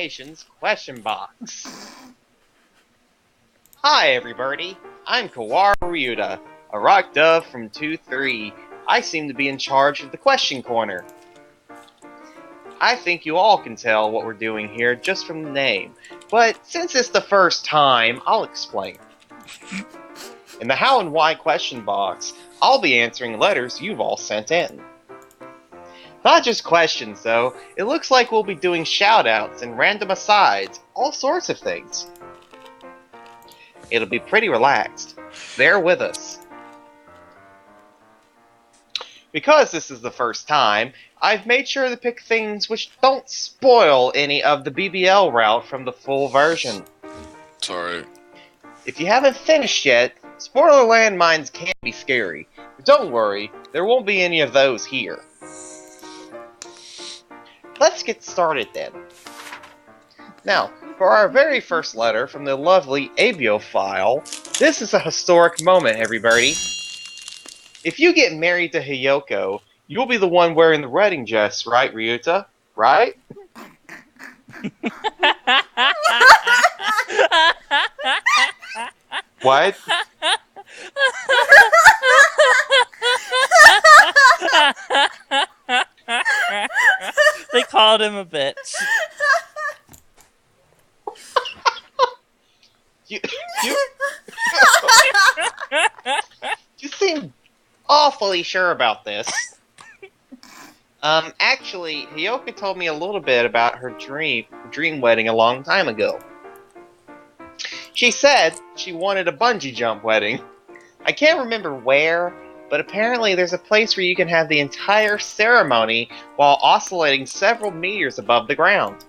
Nation's question box. Hi everybody, I'm Kawara Ryuta, a rock dove from 2-3. I seem to be in charge of the question corner. I think you all can tell what we're doing here just from the name, but since it's the first time, I'll explain. In the how and why question box, I'll be answering letters you've all sent in. Not just questions, though. It looks like we'll be doing shoutouts and random asides, all sorts of things. It'll be pretty relaxed. Bear with us. Because this is the first time, I've made sure to pick things which don't spoil any of the BBL route from the full version. Sorry. If you haven't finished yet, spoiler landmines can be scary. But don't worry, there won't be any of those here. Let's get started then. Now, for our very first letter from the lovely Abiophile, this is a historic moment, everybody. If you get married to Hiyoko, you'll be the one wearing the wedding dress, right, Ryuta? Right? What? They called him a bitch. You seem awfully sure about this. Actually, Hiyoko told me a little bit about her dream wedding a long time ago. She said she wanted a bungee jump wedding. I can't remember where, but apparently there's a place where you can have the entire ceremony while oscillating several meters above the ground.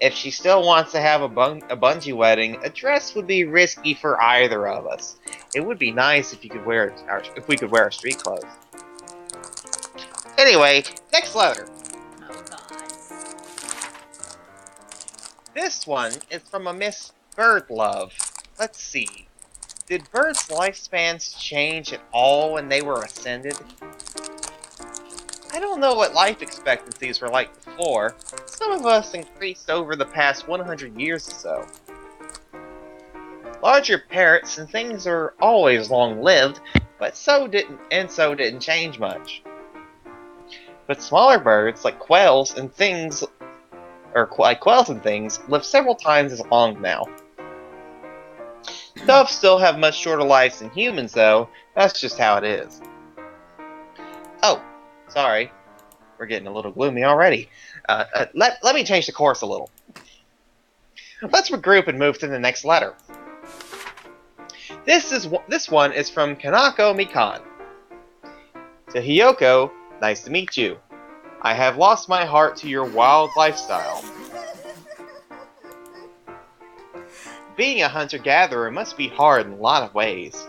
If she still wants to have a bungee wedding, a dress would be risky for either of us. It would be nice if we could wear our street clothes. Anyway, next letter. Oh god. This one is from a Miss Birdlove. Let's see. Did birds' lifespans change at all when they were ascended? I don't know what life expectancies were like before. Some of us increased over the past 100 years or so. Larger parrots and things are always long-lived, but so didn't change much. But smaller birds like quails and things live several times as long now. Doves still have much shorter lives than humans, though. That's just how it is. Oh, sorry. We're getting a little gloomy already. Let me change the course a little. Let's regroup and move to the next letter. This one is from Kanako Mikan. To Hiyoko, nice to meet you. I have lost my heart to your wild lifestyle. Being a hunter-gatherer must be hard in a lot of ways.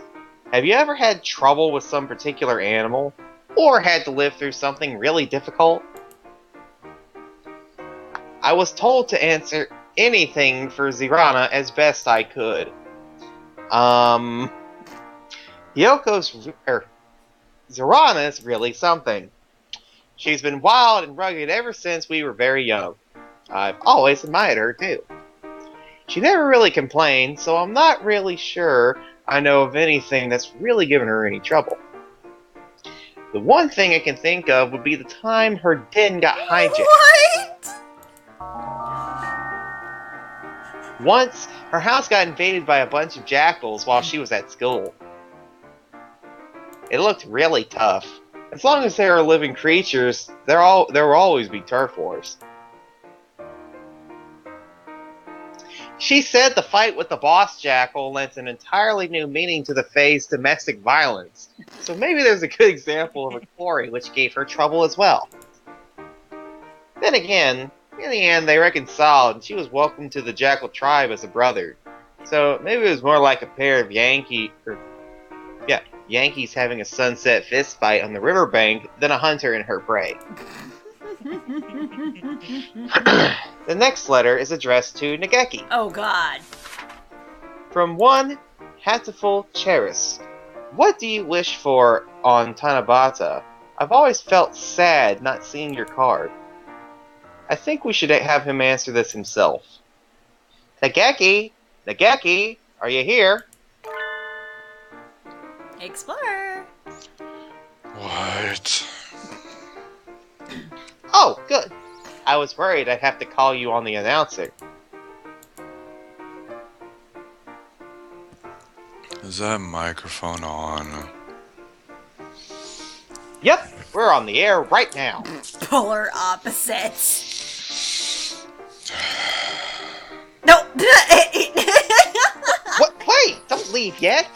Have you ever had trouble with some particular animal? Or had to live through something really difficult? I was told to answer anything for Zeerana as best I could. Zeerana's really something. She's been wild and rugged ever since we were very young. I've always admired her, too. She never really complained, so I'm not really sure I know of anything that's really given her any trouble. The one thing I can think of would be the time her den got hijacked. What? Once, her house got invaded by a bunch of jackals while she was at school. It looked really tough. As long as there are living creatures, there will always be turf wars. She said the fight with the boss jackal lent an entirely new meaning to the phrase domestic violence, so maybe there's a good example of a quarry which gave her trouble as well. Then again, in the end they reconciled and she was welcomed to the jackal tribe as a brother, so maybe it was more like a pair of Yankees having a sunset fist fight on the riverbank than a hunter and her prey. The next letter is addressed to Nageki. Oh god. From one Hatoful Cheris. What do you wish for on Tanabata? I've always felt sad not seeing your card. I think we should have him answer this himself. Nageki! Nageki! Are you here? Explorer. What? Oh, good. I was worried I'd have to call you on the announcer. Is that microphone on? Yep, we're on the air right now. Polar opposites. No. What? Wait! Don't leave yet!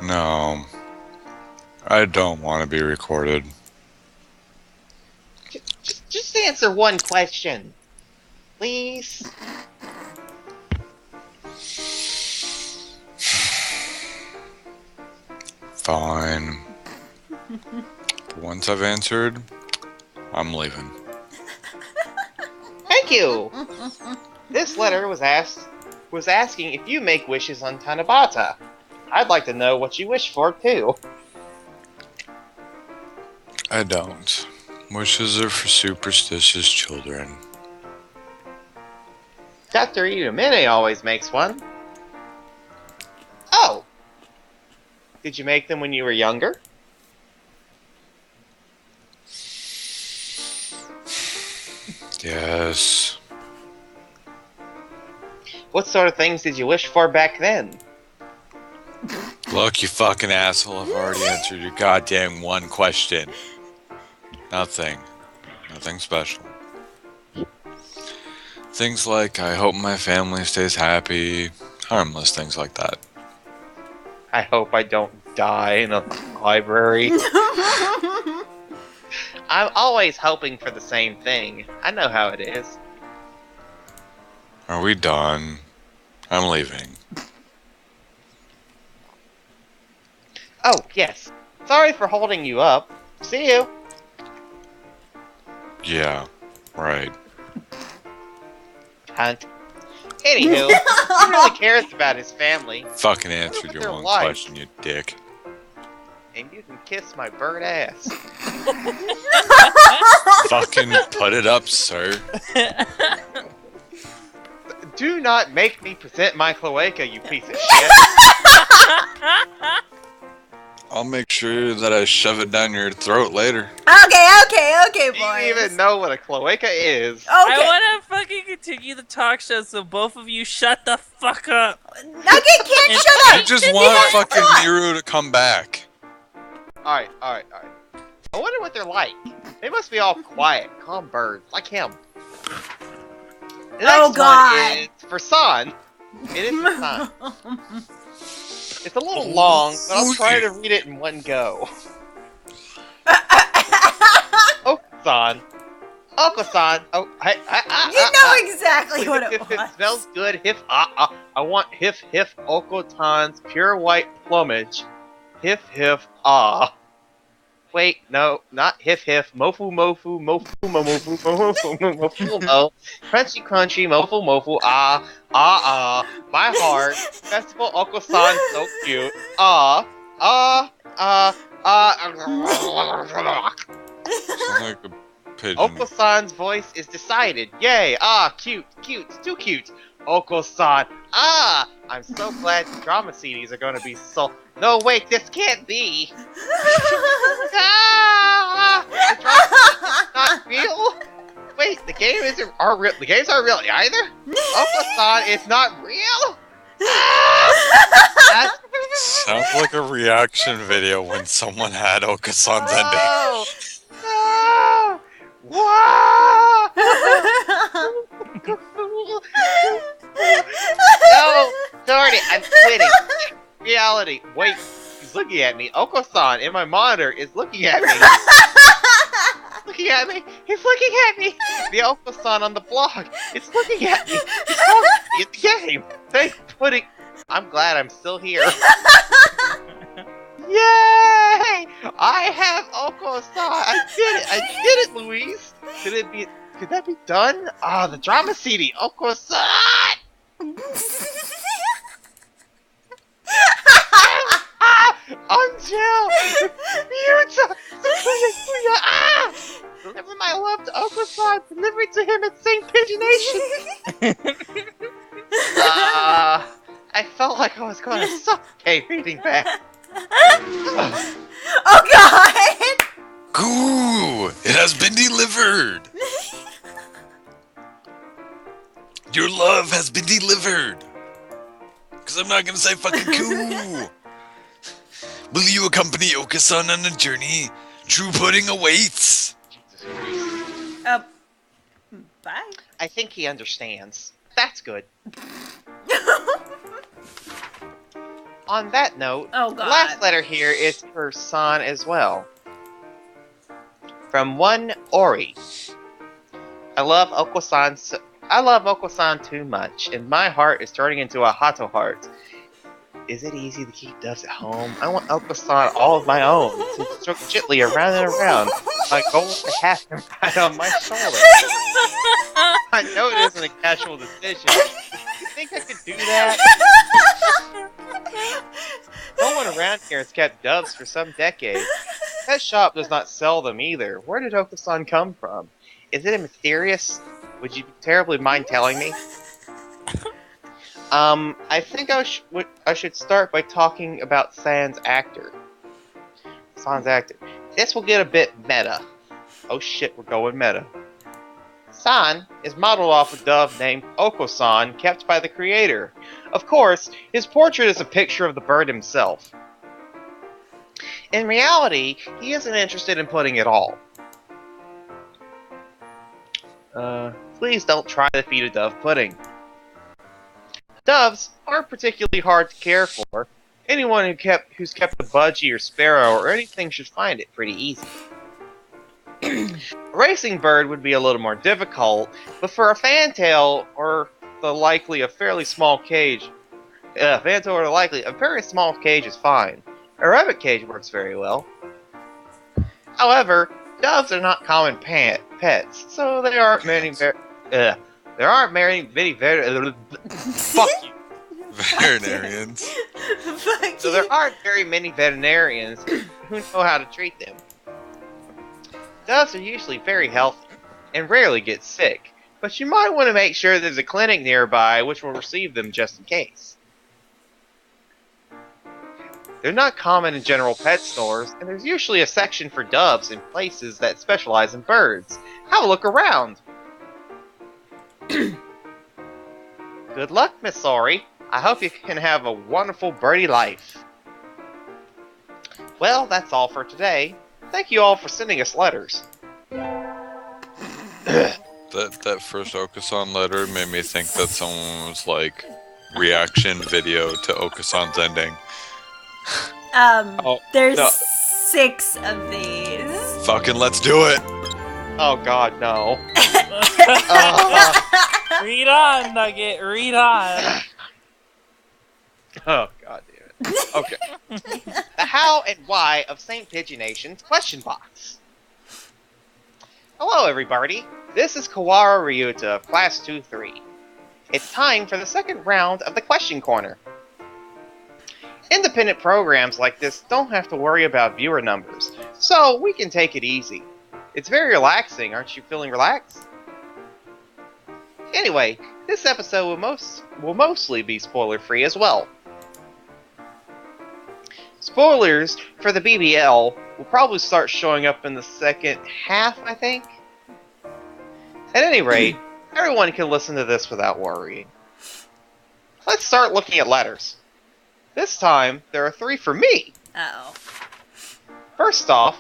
No. I don't want to be recorded. Just answer one question. Please? Fine. Once I've answered, I'm leaving. Thank you! This letter was asking if you make wishes on Tanabata. I'd like to know what you wish for, too. I don't. Wishes are for superstitious children. Dr. Idomine always makes one. Oh! Did you make them when you were younger? Yes. What sort of things did you wish for back then? Look, you fucking asshole, I've already answered your goddamn one question. Nothing. Nothing special. Things like, I hope my family stays happy. Harmless things like that. I hope I don't die in a library. I'm always hoping for the same thing. I know how it is. Are we done? I'm leaving. Oh, yes. Sorry for holding you up. See you. Yeah, right. Hunt. Anywho, he really cares about his family. Fucking answered your their one life. question, you dick. And you can kiss my bird ass. Fucking put it up, sir. Do not make me present my cloaca, you piece of shit. I'll make sure that I shove it down your throat later. Okay, Do you boys. even know what a cloaca is? I Okay. want to fucking continue the talk show, so both of you shut the fuck up. Nugget can't shut I up. just He want has fucking thought. Miru to come back. Alright. I wonder what they're like. They must be all quiet, calm birds, like him. The next Oh, God. one is for San. It is for San. It's a little long, but I'll try to read it in one go. Oko-san. Oko-san. Oh, You know exactly what it If it was. smells good, I want hif Oko-san's pure white plumage. Hif Wait, no, not hif mofu mo. Crunchy mofu my heart. Festival Oko-san so cute. Sound like a pigeon. Oko-san's voice is decided. Yay! Cute, too cute. Oko-san. I'm so glad the drama CDs are gonna be so. No, wait, this can't be. The drama CDs is not real. Wait, the games aren't real. The games aren't real either. Oko-san is not real. Sounds like a reaction video when someone had Okasan's ending. No! Whoa! No! Darn it, I'm quitting. Reality. Wait, he's looking at me. Oko-san in my monitor is looking at me. Looking at me. He's looking at me. The Oko-san on the blog is looking at me. He's talking to me in the game. Thanks for putting. I'm glad I'm still here. Yay! I have Oko-san. I did it, Louise. Could that be done? The drama CD. Oko-san. Until Yuta. Never my love to Oko-san delivered to him at St. Pigeonation. I felt like I was going to suffocate reading that. Oh god! Goo! It has been delivered! Your love has been delivered! Because I'm not going to say fucking coo! Will you accompany Oka-san on a journey? True pudding awaits! Bye. I think he understands. That's good. On that note, Oh, the God. last letter here is for San as well. From one Ori. I love Oko-san too much, and my heart is turning into a Hato heart. Is it easy to keep doves at home? I want Oko-san all of my own, to stroke gently around and around. My goal is to have him right on my shoulder. I know it isn't a casual decision. You think I could do that? No one around here has kept doves for some decades. Pet shop does not sell them either. Where did Oko-san come from? Is it a mysterious? Would you terribly mind telling me? I think I should start by talking about San's actor. San's actor. This will get a bit meta. Oh shit, we're going meta. San is modeled off a dove named Oko-san, kept by the creator. Of course, his portrait is a picture of the bird himself. In reality, he isn't interested in pudding at all. Please don't try to feed a dove pudding. Doves aren't particularly hard to care for. Anyone who's kept a budgie or sparrow or anything should find it pretty easy. A racing bird would be a little more difficult, but for a fantail or the likely a fairly small cage, a very small cage is fine. A rabbit cage works very well. However, doves are not common pets, so there aren't many fuck you. Veterinarians. So there aren't very many veterinarians who know how to treat them. Doves are usually very healthy and rarely get sick, but you might want to make sure there's a clinic nearby which will receive them just in case. They're not common in general pet stores, and there's usually a section for doves in places that specialize in birds. Have a look around. Good luck, Miss Ori. I hope you can have a wonderful birdie life. Well, that's all for today. Thank you all for sending us letters. That first Oka-san letter made me think that someone was like reaction video to Oka-san's ending. There's no. 6 of these. Fucking let's do it! Oh god, no. Read on, Nugget. Read on. Oh god damn it. Okay. The how and why of St. Pigeonation's question box. Hello everybody. This is Kawara Ryuta of Class 2-3. It's time for the second round of the question corner. Independent programs like this don't have to worry about viewer numbers, so we can take it easy. It's very relaxing, aren't you feeling relaxed? Anyway, this episode will mostly be spoiler-free as well. Spoilers for the BBL will probably start showing up in the second half, I think. At any rate, everyone can listen to this without worrying. Let's start looking at letters. This time, there are 3 for me. Uh-oh. First off,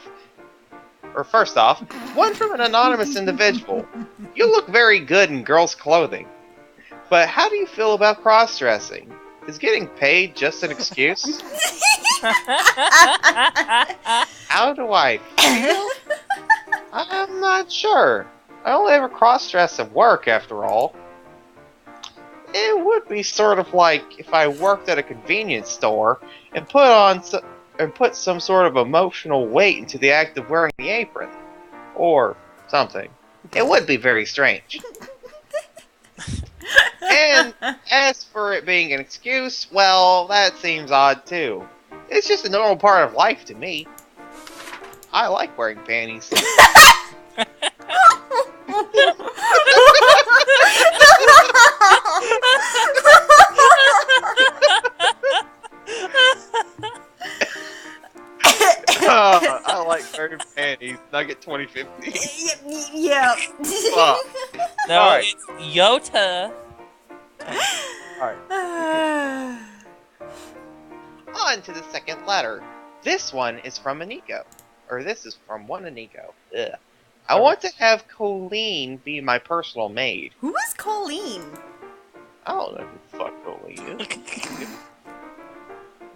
one from an anonymous individual. You look very good in girls' clothing. But how do you feel about cross-dressing? Is getting paid just an excuse? How do I feel? I'm not sure. I only ever cross-dress at work, after all. It would be sort of like if I worked at a convenience store and put some sort of emotional weight into the act of wearing the apron. Or something. It would be very strange. And as for it being an excuse, well, that seems odd too. It's just a normal part of life to me. I like wearing panties. I like wearing panties. Nugget 2050. Yeah. Fuck. No, Alright. it's Yota. On to the second letter. This one is from Aniko. Or this is from one Aniko. Ugh. I want to have Colleen be my personal maid. Who is Colleen? I don't know who the fuck Colleen is.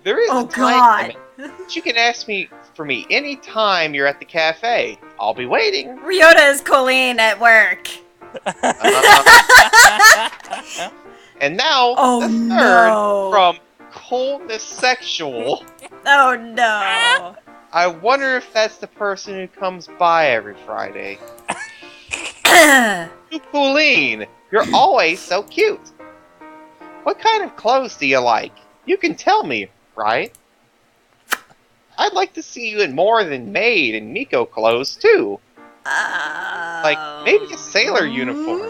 There is Oh a time God. limit. You can ask me for me anytime you're at the cafe. I'll be waiting. Ryota is Colleen at work. And now, Oh, the third no. from Coldness Sexual. Oh no. I wonder if that's the person who comes by every Friday. Colleen, you're always so cute. What kind of clothes do you like? You can tell me, right? I'd like to see you in more than maid and Miko clothes, too. Like, maybe a sailor uniform.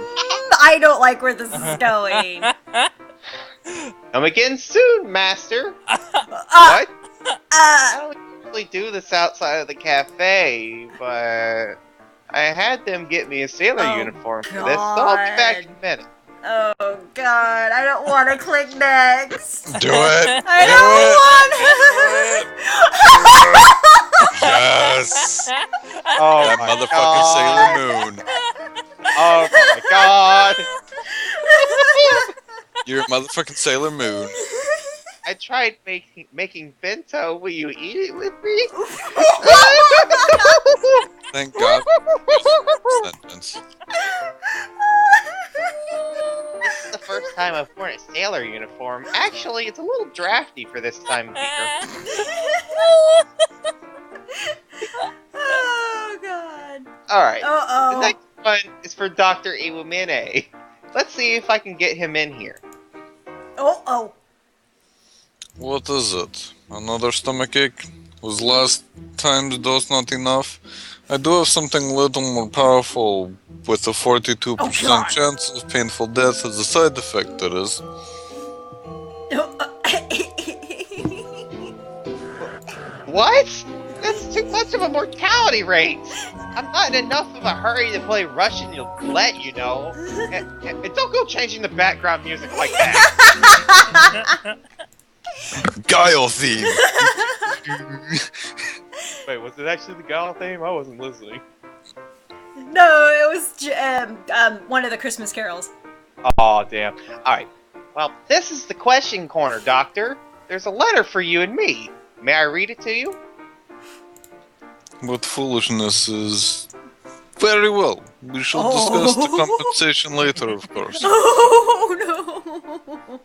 I don't like where this is going. Come again soon, master. What? I don't usually do this outside of the cafe, but I had them get me a sailor uniform for this, so I'll be back in a minute. Oh God, I don't want to click next. Do it. I don't want. Yes. Oh That my motherfucking God. Sailor Moon. Oh my God. You're a motherfucking Sailor Moon. I tried making bento. Will you eat it with me? Thank God. Sentence. This is the first time I've worn a sailor uniform. Actually, it's a little drafty for this time of year. Oh God. Alright, the Uh-oh. next one is for Dr. Iwamine. Let's see if I can get him in here. Oh. What is it? Another stomachache? Was last time's dose not enough? I do have something a little more powerful with a 42% God. chance of painful death as a side effect, that is. What? That's too much of a mortality rate! I'm not in enough of a hurry to play Russian roulette, you know. And don't go changing the background music like that! Guile theme! Wait, was it actually the Gala theme? I wasn't listening. No, it was one of the Christmas carols. Aw, damn. Alright. Well, this is the question corner, Doctor. There's a letter for you and me. May I read it to you? What foolishness is... Very well. We shall discuss the compensation later, of course. Oh no.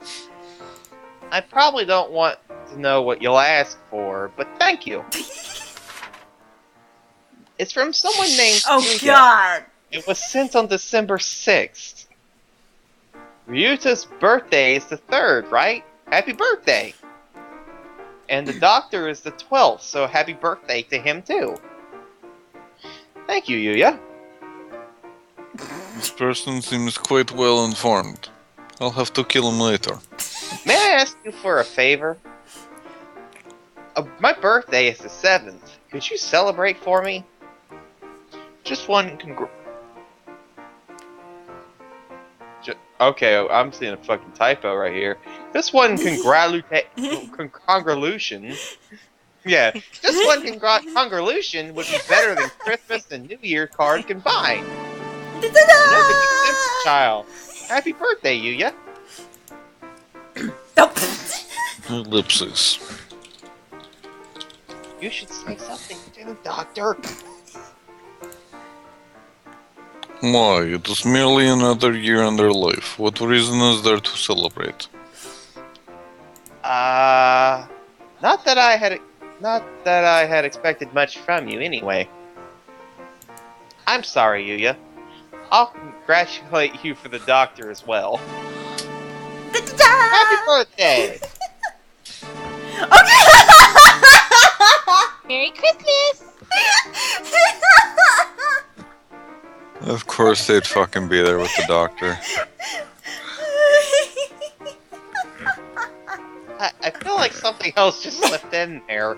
I probably don't want to know what you'll ask for, but thank you. It's from someone named Oh Yuya. God. It was sent on December 6th. Ryuta's birthday is the 3rd, right? Happy birthday! And the doctor is the 12th, so happy birthday to him too. Thank you, Yuya. This person seems quite well informed. I'll have to kill him later. May I ask you for a favor? My birthday is the 7th. Could you celebrate for me? Just one Okay, I'm seeing a fucking typo right here. Just one congratulation. Yeah, just one congratulation would be better than Christmas and New Year card combined. Child. Happy birthday, Yuya. Ellipsis. You should say something too, Doctor. Why? It is merely another year in their life. What reason is there to celebrate? Not that I had expected much from you anyway. I'm sorry, Yuya. I'll congratulate you for the doctor as well. Happy birthday! Merry Christmas! Of course they'd fucking be there with the doctor. I feel like something else just slipped in there.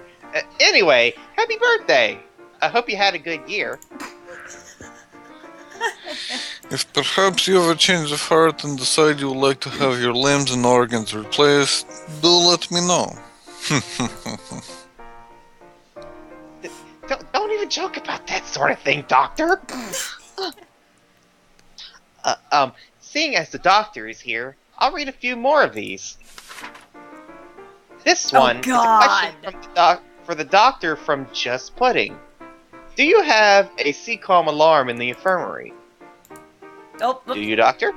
Anyway, happy birthday! I hope you had a good year. If perhaps you have a change of heart and decide you would like to have your limbs and organs replaced, do let me know. Don't even joke about that sort of thing, Doctor. Seeing as the doctor is here, I'll read a few more of these. This one is a question from for the doctor from Just Pudding. Do you have a CCOM alarm in the infirmary? Oh, Do you, Doctor?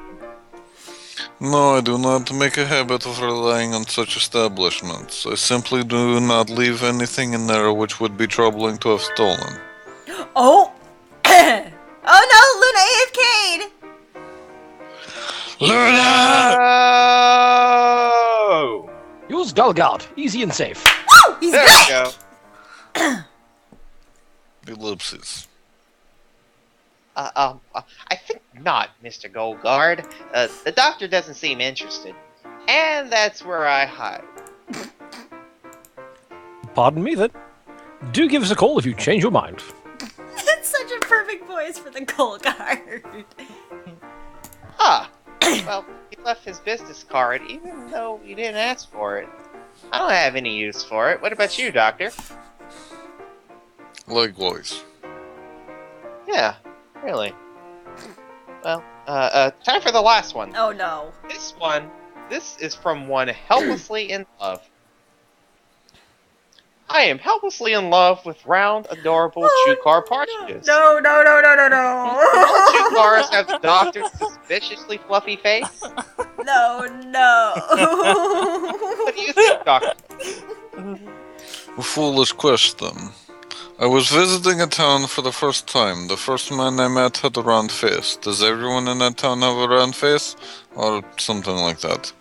No, I do not make a habit of relying on such establishments. I simply do not leave anything in there which would be troubling to have stolen. oh! Oh no, Luna AFK'd! Luna! Oh! Use Gullguard. Easy and safe. Woo! He's There back! we go. Ellipsis. I think not, Mr. Goldguard. The doctor doesn't seem interested. And that's where I hide. Pardon me then. Do give us a call if you change your mind. It's such a perfect voice for the Gold Guard. Ah, well, he left his business card even though he didn't ask for it. I don't have any use for it. What about you, Doctor? Likewise. Yeah, really. Well, time for the last one. Oh no. This is from one helplessly in love. I am helplessly in love with round, adorable Chukar partridges. No. All Chukars have the doctor's suspiciously fluffy face. No. What do you think, Doctor? A foolish question. I was visiting a town for the first time. The first man I met had a round face. Does everyone in that town have a round face? Or something like that?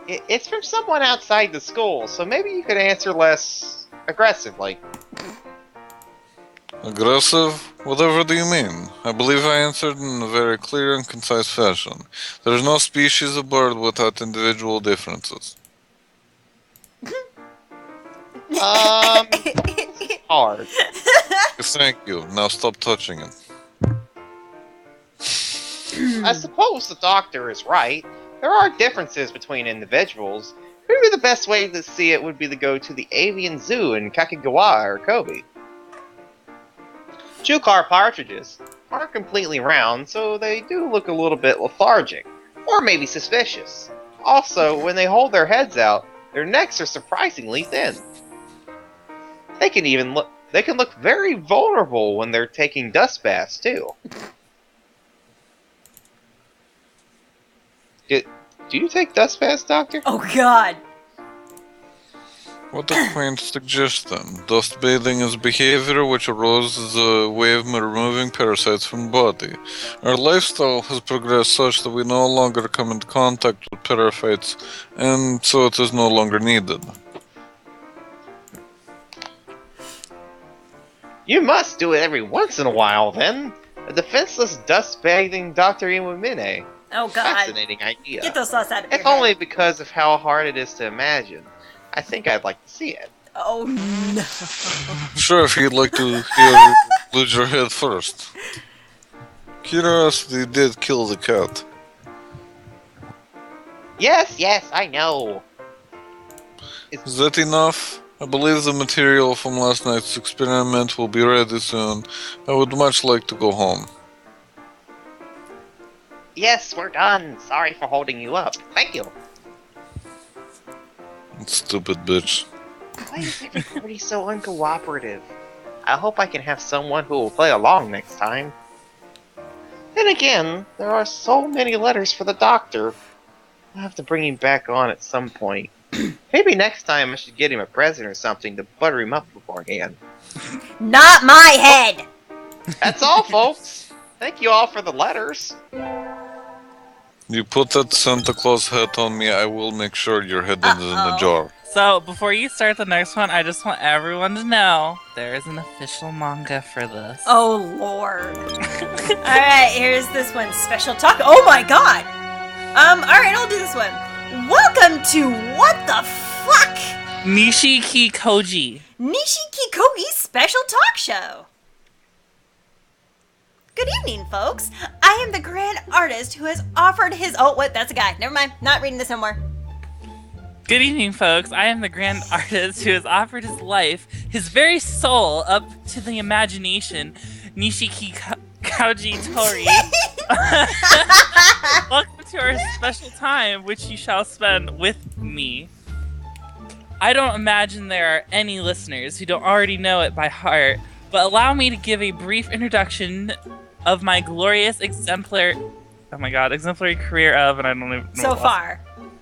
It's from someone outside the school, so maybe you could answer less aggressively. Aggressive? Whatever do you mean? I believe I answered in a very clear and concise fashion. There is no species of bird without individual differences. Hard. Thank you. Now stop touching it. I suppose the doctor is right. There are differences between individuals. Maybe the best way to see it would be to go to the avian zoo in Kakigawa or Kobe. Chukar partridges aren't completely round, so they do look a little bit lethargic, or maybe suspicious. Also, when they hold their heads out, their necks are surprisingly thin. They can look very vulnerable when they're taking dust baths too. Do you take dust baths, Doctor? Oh god. What a quaint suggestion. Dust bathing is behavior which arose as a way of removing parasites from the body. Our lifestyle has progressed such that we no longer come into contact with parasites, and so it is no longer needed. You must do it every once in a while, then. A defenseless dust bathing Dr. Iwamine. Oh god. Fascinating idea. Get those thoughts out of your If head. only because of how hard it is to imagine. I think I'd like to see it. Oh no. Sure, if you'd like to hear you lose your head first. Curiosity did kill the cat. Yes, I know. Is that enough? I believe the material from last night's experiment will be ready soon. I would much like to go home. Yes, we're done. Sorry for holding you up. Thank you. Stupid bitch. Why is everybody so uncooperative? I hope I can have someone who will play along next time. Then again, there are so many letters for the doctor. I'll have to bring him back on at some point. Maybe next time I should get him a present or something to butter him up beforehand. Not my head! That's all, folks. Thank you all for the letters. You put that Santa Claus hat on me, I will make sure your head is in the jar. So, before you start the next one, I just want everyone to know there is an official manga for this. Oh, Lord. Alright, here's this one. Special talk. Oh my god! Alright, I'll do this one. Welcome to What the Fuck? Nishiki Koji. Nishiki Kogi's special talk show. Good evening, folks. I am the grand artist who has offered his... Oh, what? That's a guy. Never mind. Not reading this no more. Good evening, folks. I am the grand artist who has offered his life, his very soul, up to the imagination. Nishiki Koji Tori. Welcome to our special time, which you shall spend with me. I don't imagine there are any listeners who don't already know it by heart, but allow me to give a brief introduction of my glorious exemplary career of, and I don't even know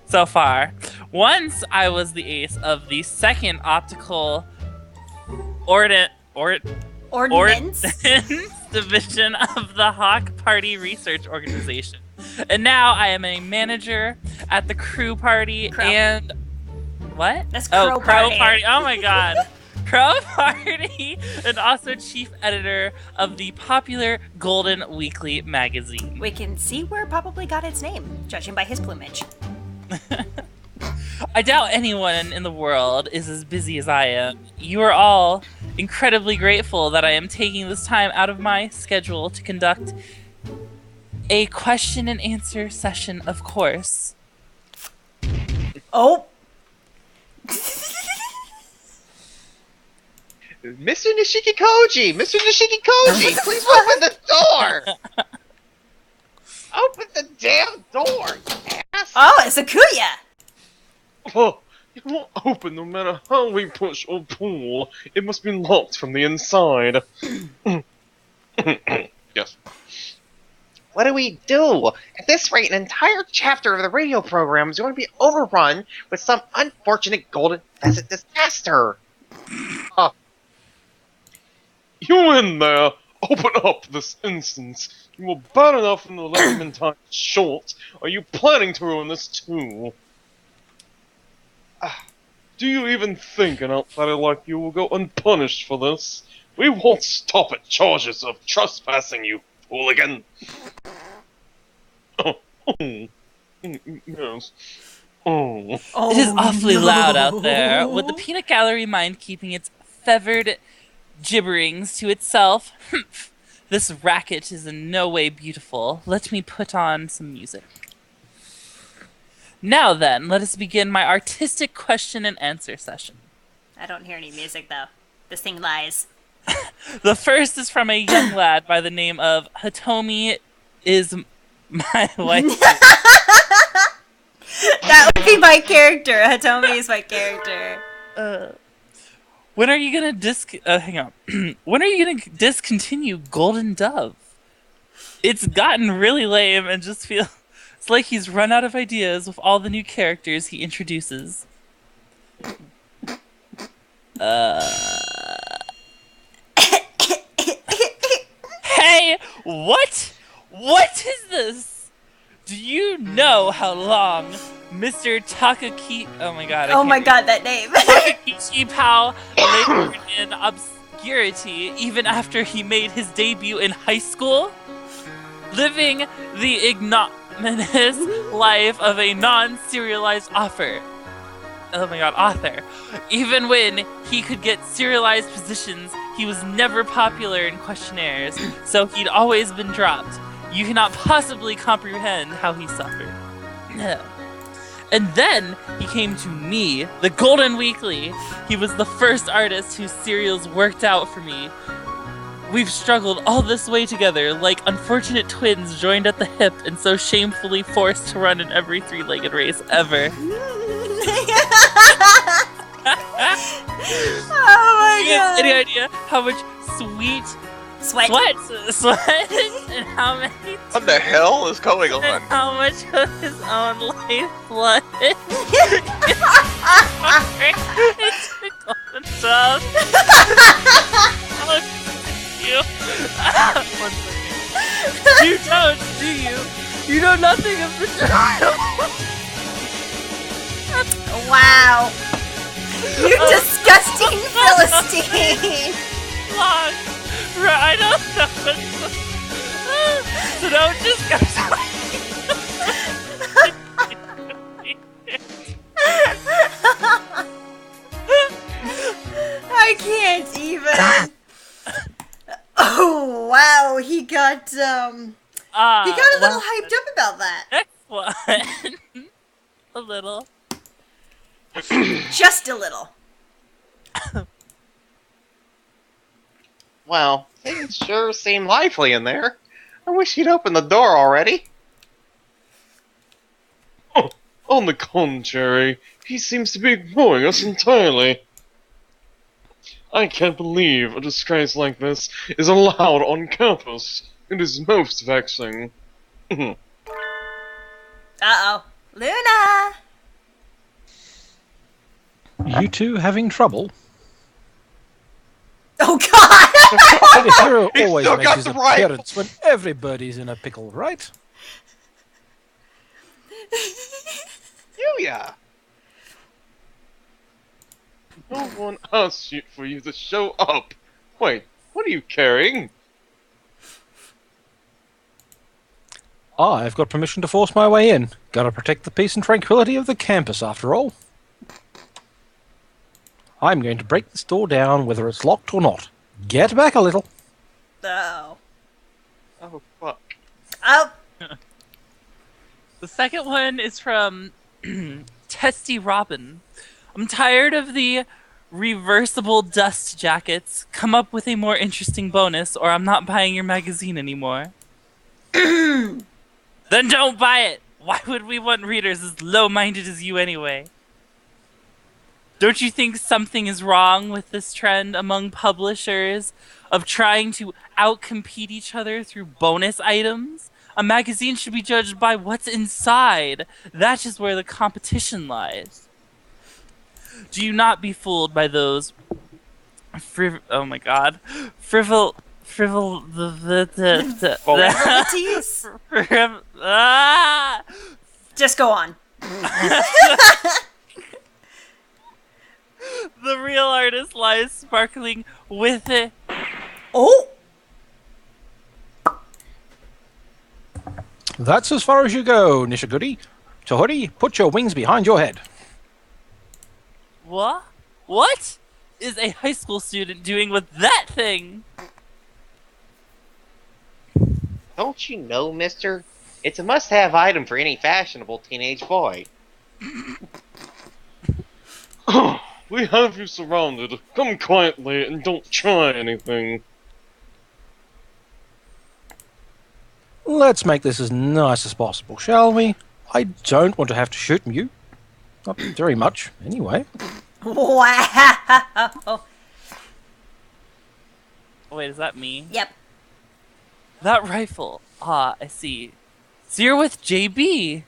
So far. Once I was the ace of the second optical ordnance division of the Hawk Party Research Organization. And now I am a manager at the Crew Party and... What? That's Crow Party. Oh my god. Crow Party, and also chief editor of the popular Golden Weekly magazine. We can see where it probably got its name, judging by his plumage. I doubt anyone in the world is as busy as I am. You are all incredibly grateful that I am taking this time out of my schedule to conduct a question and answer session, of course. Oh. Mr. Nishiki Koji! Mr. Nishiki Koji! Please open the door! Open the damn door, you ass! Oh, it's Akuya! Oh, it won't open no matter how we push or pull. It must be locked from the inside. Yes. What do we do? At this rate, an entire chapter of the radio program is going to be overrun with some unfortunate golden pheasant disaster. You in there! Open up this instant. You were bad enough in the limited time short. Are you planning to ruin this too? Do you even think an outsider like you will go unpunished for this? We won't stop at charges of trespassing, you hooligan. Yes. Oh. It is awfully loud out there. Would the peanut gallery mind keeping its feathered gibberings to itself? This racket is in no way beautiful. Let me put on some music. Now then, let us begin my artistic question and answer session. I don't hear any music, though. This thing lies. The first is from a young lad by the name of Hitomi is my wife. That would be my character. Hitomi is my character. When are you gonna hang on. When are you gonna discontinue Golden Dove? It's gotten really lame and just feels like he's run out of ideas with all the new characters he introduces. Hey, what? What is this? Do you know how long Mr. Takaki... Oh my god, Oh my god, that name. Takakichi Pao lived in obscurity even after he made his debut in high school? Living the ignominious life of a non-serialized author. Oh my god, author. Even when he could get serialized positions, he was never popular in questionnaires, so he'd always been dropped. You cannot possibly comprehend how he suffered. And then he came to me, the Golden Weekly. He was the first artist whose serials worked out for me. We've struggled all this way together, like unfortunate twins joined at the hip and so shamefully forced to run in every three-legged race ever. Oh my You have god. any idea how much sweat and how many What the hell is going and on? how much of his own lifeblood it's the Golden Dove. You. One second. You don't, do you? You know nothing of the child. Wow. You disgusting Philistine! Long. I don't know. So don't just go. I can't even. Oh wow, he got a little hyped up about that. Next one. A little. Just a little. Well, things sure seem lively in there. I wish he'd open the door already. Oh, on the contrary, he seems to be ignoring us entirely. I can't believe a disgrace like this is allowed on campus. It is most vexing. Uh-oh. Luna! You two having trouble? Oh god! The hero He always still makes got his the rifle. appearance when everybody's in a pickle, right? Yuya! No one asked for you to show up. Wait, what are you carrying? I've got permission to force my way in. Gotta protect the peace and tranquility of the campus, after all. I'm going to break this door down, whether it's locked or not. Get back a little. Oh. Oh, fuck. Oh. The second one is from Testy Robin. I'm tired of the reversible dust jackets. Come up with a more interesting bonus, or I'm not buying your magazine anymore. Then don't buy it! Why would we want readers as low-minded as you anyway? Don't you think something is wrong with this trend among publishers of trying to outcompete each other through bonus items? A magazine should be judged by what's inside. That is where the competition lies. Do you not be fooled by those oh my god. Frivolities? Just go on. The real artist lies sparkling with it. Oh! That's as far as you go, Nishiguri. Tohori, put your wings behind your head. What? What is a high school student doing with that thing? Don't you know, mister? It's a must-have item for any fashionable teenage boy. We have you surrounded. Come quietly and don't try anything. Let's make this as nice as possible, shall we? I don't want to have to shoot you. Not very much, anyway. Wow! Wait, is that me? Yep. That rifle. Ah, I see. So you're with JB.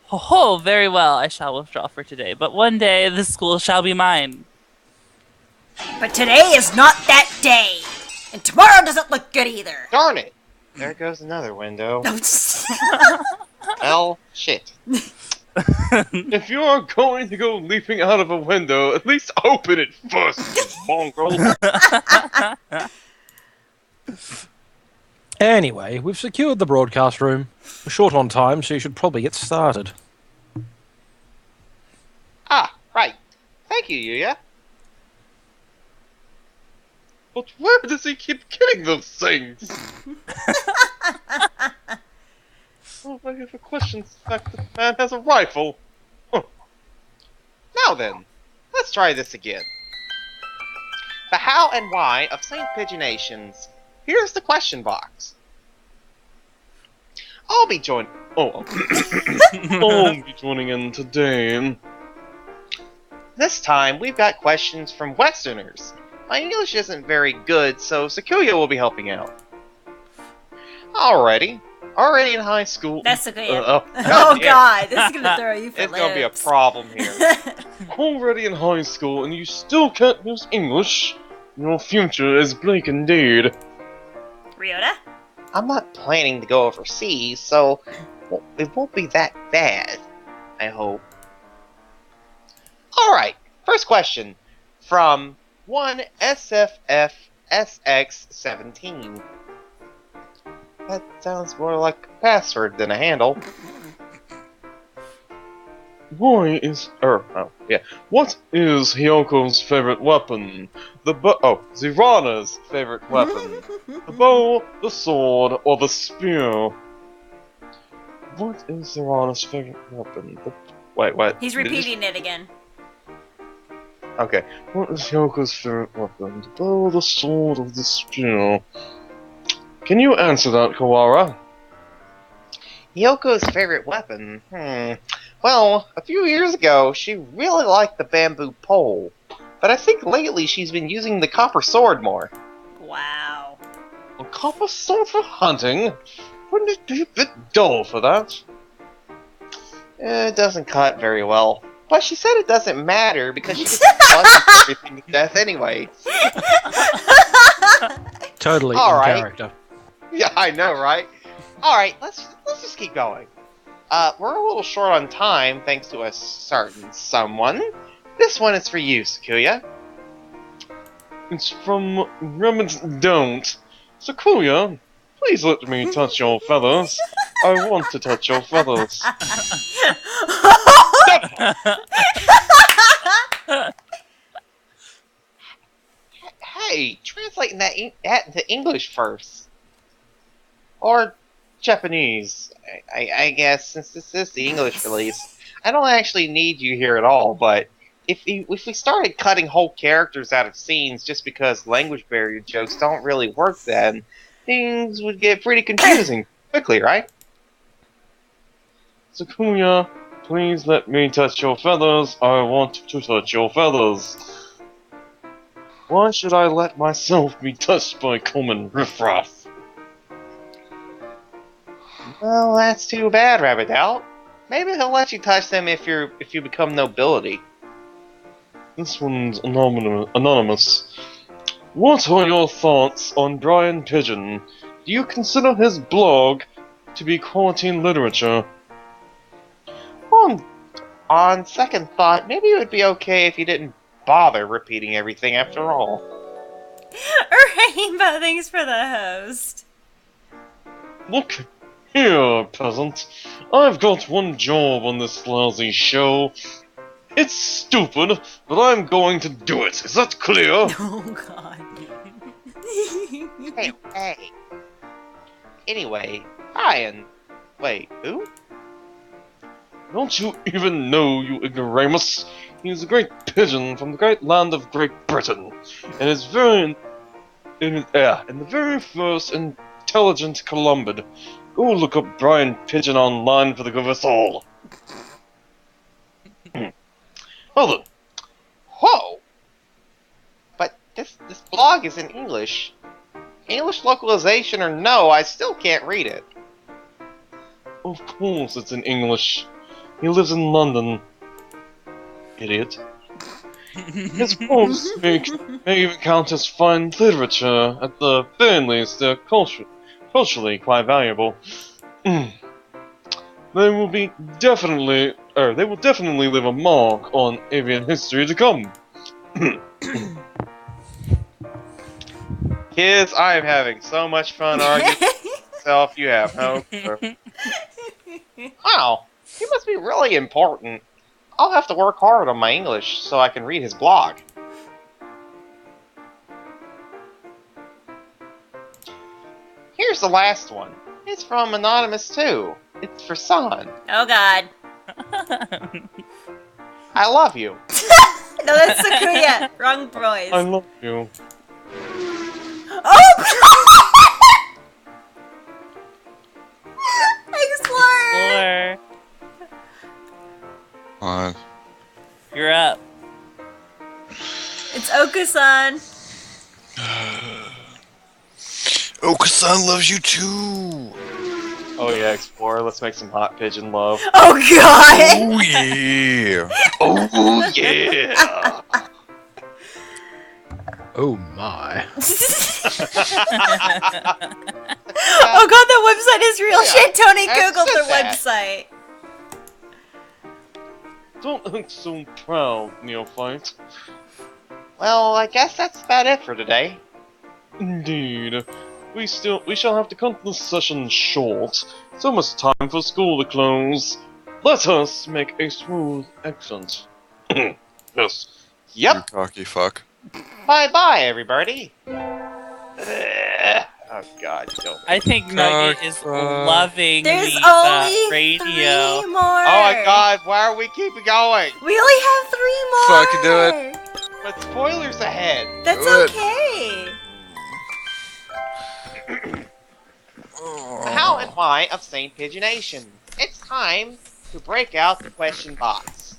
Ho ho, very well. I shall withdraw for today, but one day this school shall be mine. But today is not that day! And tomorrow doesn't look good either! Darn it! There goes another window. Well, shit. If you are going to go leaping out of a window, at least open it first, you mongrel. Anyway, we've secured the broadcast room. We're short on time, so you should probably get started. Ah, right. Thank you, Yuya. But where does he keep getting those things? Oh, I have a question. The fact that the man has a rifle. Huh. Now then, let's try this again. The how and why of St. Pigeonations. Here's the question box. I'll be joining I'll be joining in today. This time, we've got questions from Westerners. My English isn't very good, so Sakuya will be helping out. Alrighty. Already in high school. That's okay. Oh Oh damn. god, this is gonna throw you for It's gonna be a loops. problem here. Already in high school, and you still can't use English? Your future is bleak indeed. Ryota? I'm not planning to go overseas, so it won't be that bad. I hope. Alright, First question from 1SFFSX17. That sounds more like a password than a handle. What is Hyoko's favorite weapon? Zeerana's favorite weapon. The bow, the sword, or the spear? What is Zeerana's favorite weapon? Wait, what? He's repeating it again. Okay. What is Hyoko's favorite weapon? The bow, the sword, or the spear? Can you answer that, Kawara? Yoko's favorite weapon? Well, a few years ago, she really liked the bamboo pole. But I think lately she's been using the copper sword more. Wow. A copper sword for hunting? Wouldn't it be a bit dull for that? It doesn't cut very well. But she said it doesn't matter because she just plunges everything to death anyway. Totally All in right. character. Yeah, I know, right? Alright, let's just keep going. We're a little short on time thanks to a certain someone. This one is for you, Sakuya. It's from Remnant Don't. Sakuya, please let me touch your feathers. I want to touch your feathers. Hey, translating that to English first. Or Japanese, I guess, since this is the English release. I don't actually need you here at all, but if we started cutting whole characters out of scenes just because language barrier jokes don't really work then, things would get pretty confusing quickly, right? Sakuya, please let me touch your feathers. I want to touch your feathers. Why should I let myself be touched by common riffraff? Well, that's too bad, Rabbit Out. Maybe he'll let you touch them if you become nobility. This one's anonymous. What are your thoughts on Brian Pigeon? Do you consider his blog to be quality literature? On second thought, maybe it would be okay if you didn't bother repeating everything after all. Rainbow, thanks for the host. Look here, peasant. I've got one job on this lousy show. It's stupid, but I'm going to do it. Is that clear? Oh god. Hey. Anyway, Brian. Wait, who? Don't you even know, you ignoramus? He's a great pigeon from the great land of Great Britain, and is in the very first intelligent Columbid. Go look up Brian Pigeon online for the good of us all. Well then. Whoa! But this blog is in English. English localization or no, I still can't read it. Of course it's in English. He lives in London. Idiot. His poems may even count as fine literature. At the very least, they're culturally quite valuable. They will definitely leave a mark on avian history to come. Kids, I am having so much fun arguing with myself, you have no clue. Wow, he must be really important. I'll have to work hard on my English so I can read his blog. Here's the last one. It's from Anonymous too. It's for San. Oh god. I love you. No, that's Sakuya. Wrong boys. I love you. Oh! Explorer! Explorer, On. you're up. It's Oka-san. Oka-san loves you too. Oh yeah, Explorer, let's make some hot pigeon love. Oh god! Oh yeah. Oh yeah. Oh my. Oh god, that website is real shit. Tony I googled said the that. website. don't look so proud, neophyte. Well, I guess that's about it for today. Indeed. We shall have to cut this session short. It's almost time for school to close. Let us make a smooth exit. Yes. You Yep. cocky fuck. Bye-bye, everybody. Oh God, don't. I think Nugget is loving There's the only radio. 3 more. Oh my God, why are we keeping going? We only have 3 more. Fucking do it. But spoilers ahead. That's Do it. okay. How and why of Saint Pigeonation? It's time to break out the question box.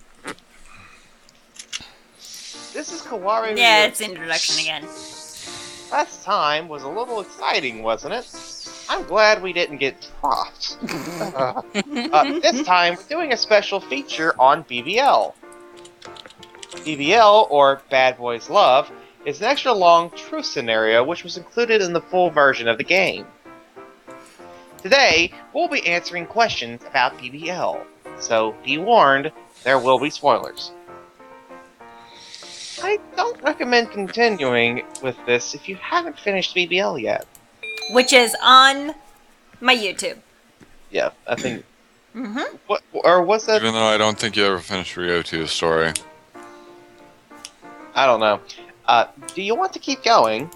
This is Kawaru. Yeah, it's introduction again. Last time was a little exciting, wasn't it? I'm glad we didn't get dropped. This time, we're doing a special feature on BBL. BBL, or Bad Boys Love, is an extra long truth scenario which was included in the full version of the game. Today, we'll be answering questions about BBL, so be warned, there will be spoilers. I don't recommend continuing with this if you haven't finished BBL yet. Which is on my YouTube. Yeah, I think. Mm-hmm. What or was that? Even though I don't think you ever finished Rio 2's story. I don't know. Do you want to keep going?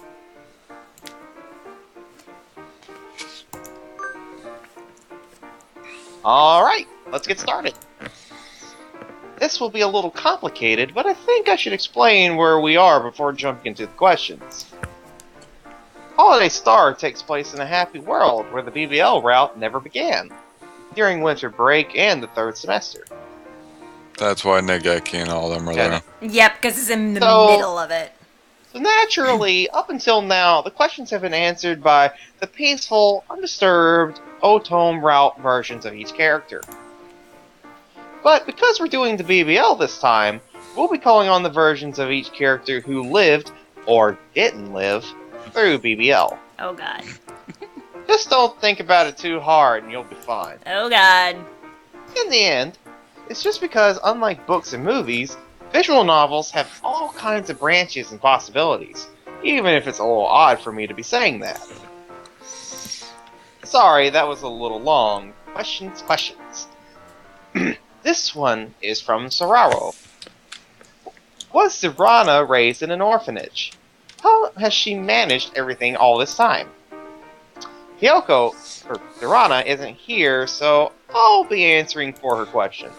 Alright, let's get started. This will be a little complicated, but I think I should explain where we are before jumping into the questions. Holiday Star takes place in a happy world where the BBL route never began, during winter break and the 3rd semester. That's why Negeki and all them are Yeah. there. Yep, because it's in the So- middle of it. So naturally, up until now, the questions have been answered by the peaceful, undisturbed, Otome route versions of each character. But because we're doing the BBL this time, we'll be calling on the versions of each character who lived, or didn't live, through BBL. Oh god. Just don't think about it too hard and you'll be fine. Oh god. In the end, it's just because unlike books and movies, visual novels have all kinds of branches and possibilities, even if it's a little odd for me to be saying that. Sorry, that was a little long. Questions. This one is from Soraro. Was Zeerana raised in an orphanage? How has she managed everything all this time? Hyoko, or Zeerana, isn't here, so I'll be answering for her question.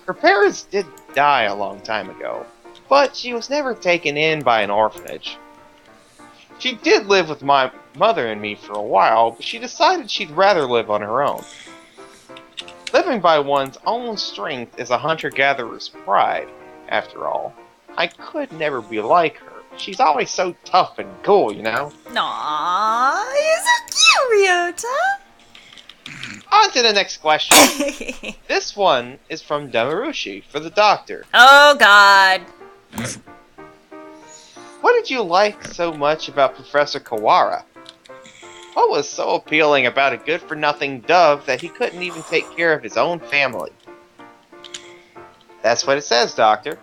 Her parents did die a long time ago, but she was never taken in by an orphanage. She did live with my mother and me for a while, but she decided she'd rather live on her own. Living by one's own strength is a hunter-gatherer's pride, after all. I could never be like her. She's always so tough and cool, you know? Aww, you're so cute, Ryota. On to the next question. This one is from Damarushi for the doctor. Oh god. What did you like so much about Professor Kawara? What was so appealing about a good-for-nothing dove that he couldn't even take care of his own family? That's what it says, Doctor.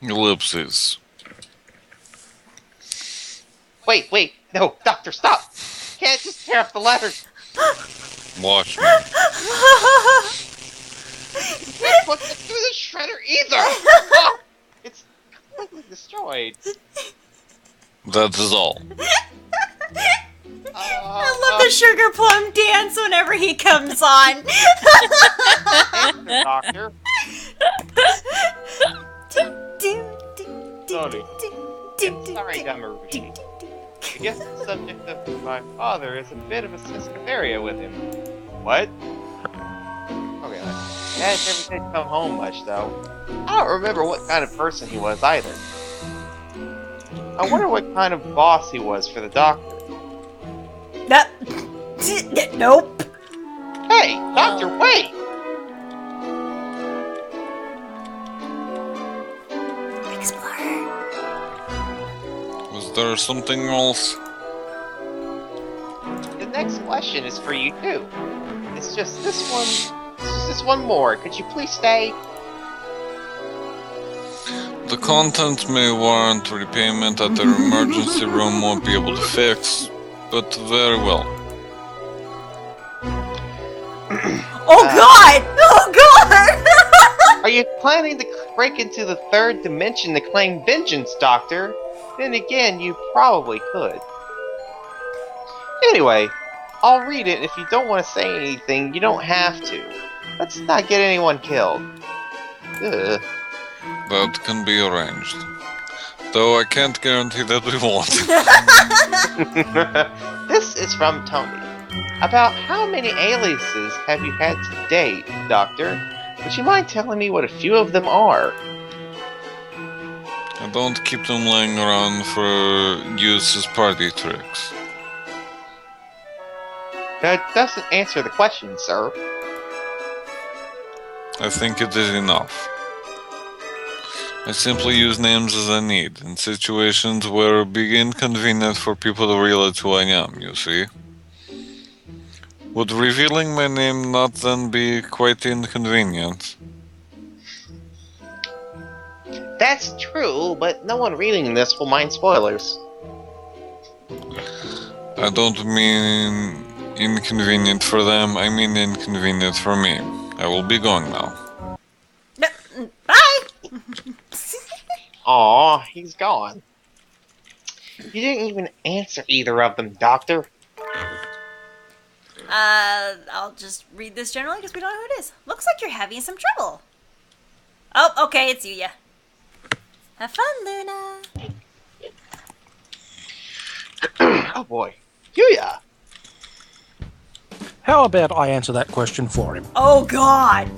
Ellipses. Wait, no, Doctor, stop! Can't just tear up the letters. Watch me. Can't put it through the shredder either. Oh, it's completely destroyed. That is all. I love the sugar plum dance whenever he comes on. Doctor. Sorry. Sorry, Damarushi. I guess the subject of my father is a bit of a sensitive area with him. What? Okay, Dad never did come home much, though. I don't remember what kind of person he was either. I wonder what kind of boss he was for the doctor. Nope. Hey, Doctor, wait! Explorer. Was there something else? The next question is for you, too. It's just this one Just one more. Could you please stay? The content may warrant repayment that their emergency room won't be able to fix, but very well. Oh god! Oh god! Are you planning to break into the third dimension to claim vengeance, Doctor? Then again, you probably could. Anyway, I'll read it. If you don't want to say anything, you don't have to. Let's not get anyone killed. Ugh. That can be arranged. Though I can't guarantee that we won't. This is from Tony. About how many aliases have you had to date, Doctor? Would you mind telling me what a few of them are? I don't keep them laying around for use as party tricks. That doesn't answer the question, sir. I think it is enough. I simply use names as I need, in situations where it would be inconvenient for people to realize who I am, you see. Would revealing my name not then be quite inconvenient? That's true, but no one reading this will mind spoilers. I don't mean inconvenient for them, I mean inconvenient for me. I will be going now. No, bye! Aw, he's gone. You didn't even answer either of them, Doctor. I'll just read this generally because we don't know who it is. Looks like you're having some trouble. Oh, okay, it's Yuya. Have fun, Luna. Oh boy. Yuya! How about I answer that question for him? Oh god!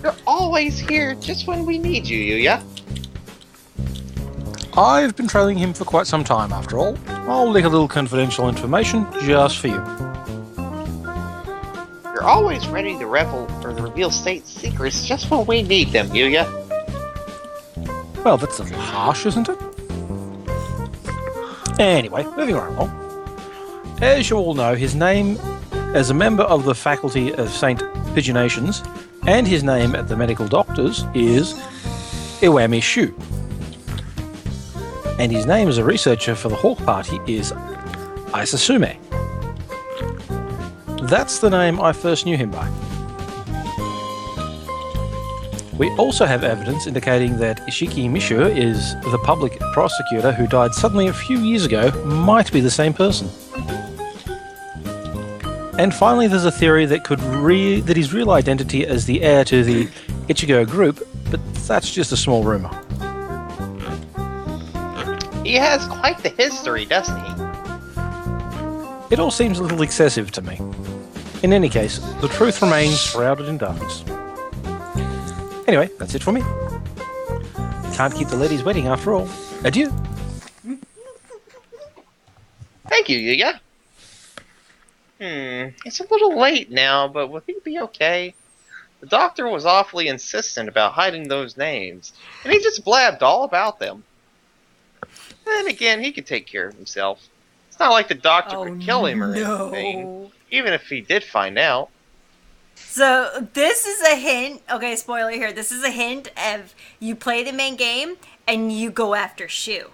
You're always here just when we need you, Yuya. I've been trailing him for quite some time, after all. I'll leak a little confidential information just for you. You're always ready to reveal state secrets just when we need them, Yuya. Well, that's a little harsh, isn't it? Anyway, moving right along. As you all know, his name as a member of the faculty of St. Pigeonations and his name at the medical doctors is Iwami Shu. And his name as a researcher for the Hawk Party is Isasume. That's the name I first knew him by. We also have evidence indicating that Ishiki Mishu is the public prosecutor who died suddenly a few years ago, might be the same person. And finally, there's a theory that that his real identity is the heir to the Ichigo group, but that's just a small rumor. He has quite the history, doesn't he? It all seems a little excessive to me. In any case, the truth remains shrouded in darkness. Anyway, that's it for me. Can't keep the ladies waiting after all. Adieu. Thank you, Yuya. It's a little late now, but will he be okay? The doctor was awfully insistent about hiding those names, and he just blabbed all about them. Then again, he could take care of himself. It's not like the doctor could kill him or anything, even if he did find out. So, this is a hint. Okay, spoiler here. This is a hint of you play the main game and you go after Shu.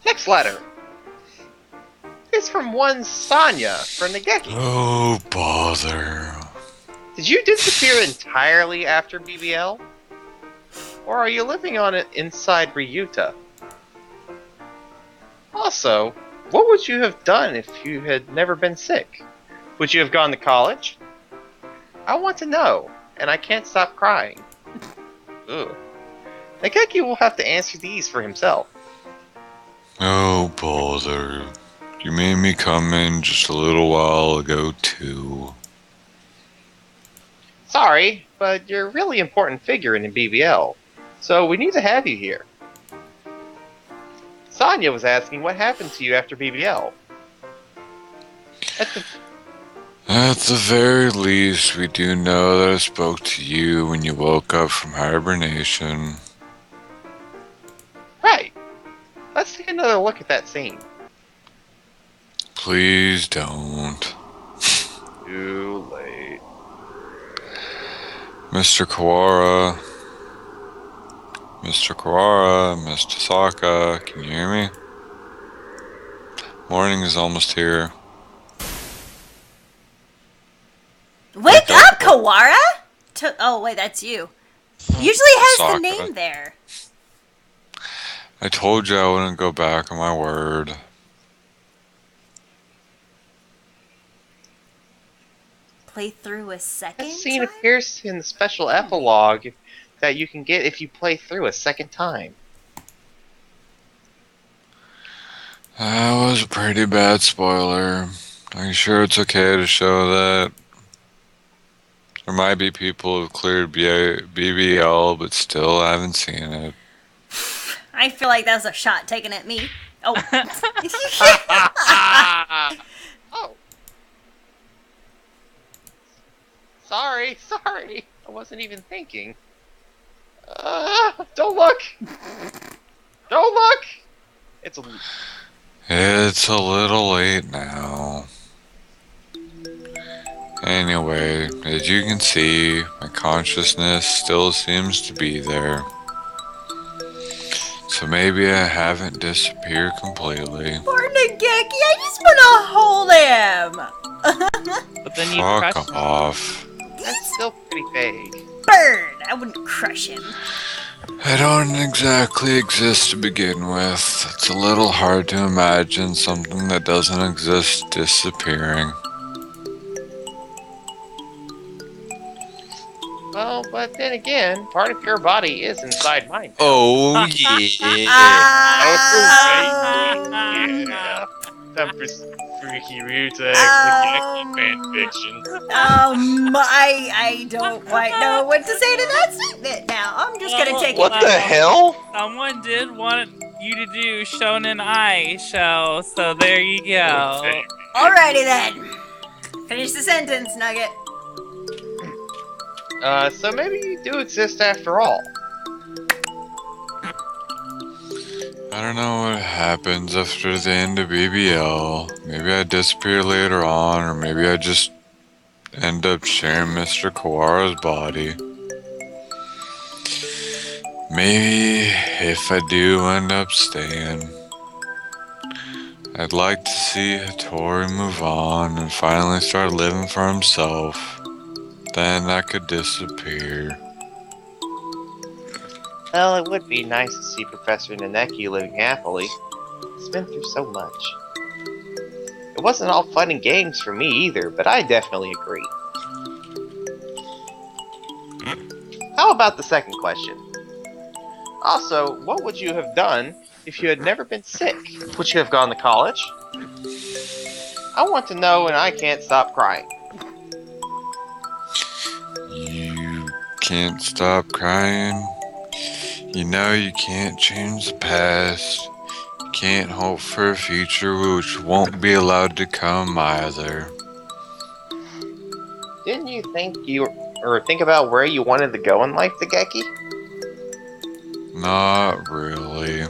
Next letter. It's from one Sonya from Nageki. Oh, bother. Did you disappear entirely after BBL? Or are you living on it inside Ryuta? Also, what would you have done if you had never been sick? Would you have gone to college? I want to know, and I can't stop crying. Ugh. Nageki will have to answer these for himself. Oh, bother. You made me come in just a little while ago, too. Sorry, but you're a really important figure in the BBL, so we need to have you here. Sonya was asking what happened to you after BBL. At the very least, we do know that I spoke to you when you woke up from hibernation. Right. Let's take another look at that scene. Please don't. Too late. Mr. Kawara. Mr. Kawara, Mr. Saka, can you hear me? Morning is almost here. Wake up, Kawara! Oh, wait, that's you. Usually has the Sokka. name there. I told you I wouldn't go back on my word. Play through a second That scene time? appears in the special epilogue that you can get if you play through a second time. That was a pretty bad spoiler. Are you sure it's okay to show that? There might be people who've cleared BBL but still haven't seen it. I feel like that was a shot taken at me. Oh. Oh. Sorry. I wasn't even thinking. Don't look! Don't look! It's a... It's a little late now. Anyway, as you can see, my consciousness still seems to be there. So maybe I haven't disappeared completely. Poor Nageki, I just want to hold him. But then you Fuck crush him. off. That's still pretty vague. Bird, I wouldn't crush him. I don't exactly exist to begin with. It's a little hard to imagine something that doesn't exist disappearing. Well, but then again, part of your body is inside mine. Oh yeah. Yeah. Time for some freaky Ryuta fanfiction. I don't quite know what to say to that statement now. I'm just gonna take What it. the hell? Someone did want you to do Shonen Ai show, so there you go. Alrighty then. Finish the sentence, Nugget. So maybe you do exist after all. I don't know what happens after the end of BBL. Maybe I disappear later on, or maybe I just end up sharing Mr. Kawara's body. Maybe if I do end up staying, I'd like to see Hattori move on and finally start living for himself. Then I could disappear. Well, it would be nice to see Professor Naneki living happily. He's been through so much. It wasn't all fun and games for me either, but I definitely agree. How about the second question? Also, what would you have done if you had never been sick? Would you have gone to college? I want to know, and I can't stop crying. You can't stop crying. You know you can't change the past. You can't hope for a future which won't be allowed to come either. Didn't you think think about where you wanted to go in life, Degeki? Not really.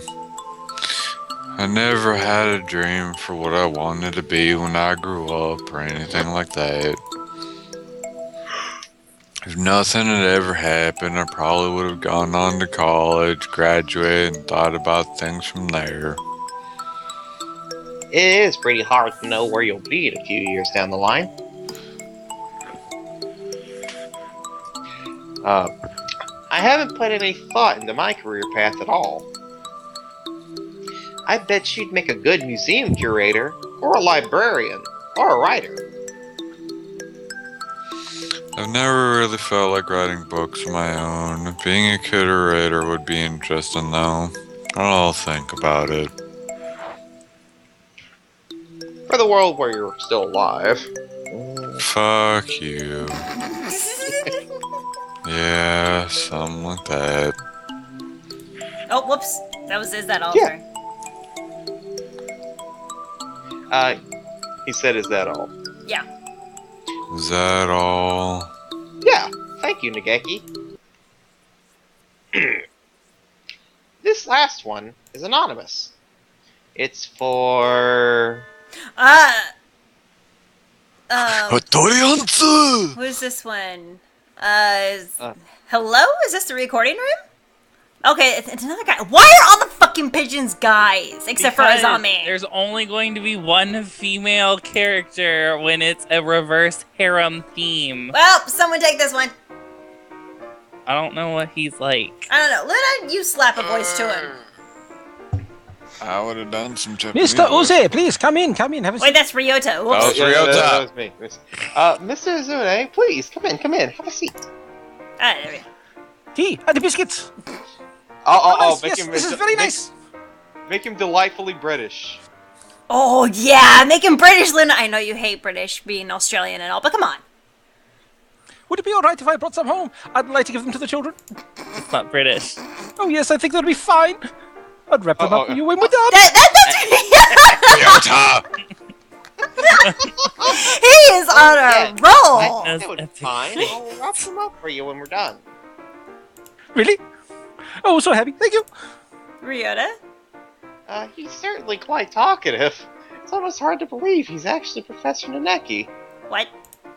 I never had a dream for what I wanted to be when I grew up or anything like that. If nothing had ever happened, I probably would have gone on to college, graduated, and thought about things from there. It is pretty hard to know where you'll be in a few years down the line. I haven't put any thought into my career path at all. I bet you'd make a good museum curator, or a librarian, or a writer. I've never really felt like writing books of my own. Being a curator would be interesting though. I'll think about it. For the world where you're still alive. Fuck you. Yeah, something like that. Oh, whoops. Is that all? Yeah. He said, is that all? Yeah. Is that all? Yeah, thank you, Nageki. This last one is anonymous. It's for... Hattori Who's this one? Hello? Is this the recording room? Okay, it's another guy. Why are all the fucking pigeons guys? Except for Because Azami. there's only going to be one female character when it's a reverse harem theme. Well, someone take this one. I don't know what he's like. I don't know. Luna, you slap a voice to him. I would have done some Japanese. Mr. Uze, please come in, have a Wait, seat. that's Ryota. Whoops. Oh, it's Yeah, Ryota. that was me. Mr. Zune, please, come in, have a seat. Ah, there we go. Tea and the biscuits. Make Yes, him, this is very nice. Make him delightfully British. Oh, yeah, make him British, Luna. I know you hate British, being Australian and all, but come on. Would it be all right if I brought some home? I'd like to give them to the children. It's not British. Oh, yes, I think that'd be fine. I'd wrap them up for you when we're done. That's Ryota! He is on a roll. That would be fine. I'll wrap them up for you when we're done. Really? Oh, so happy. Thank you. Ryota? He's certainly quite talkative. It's almost hard to believe he's actually Professor Naneki. What?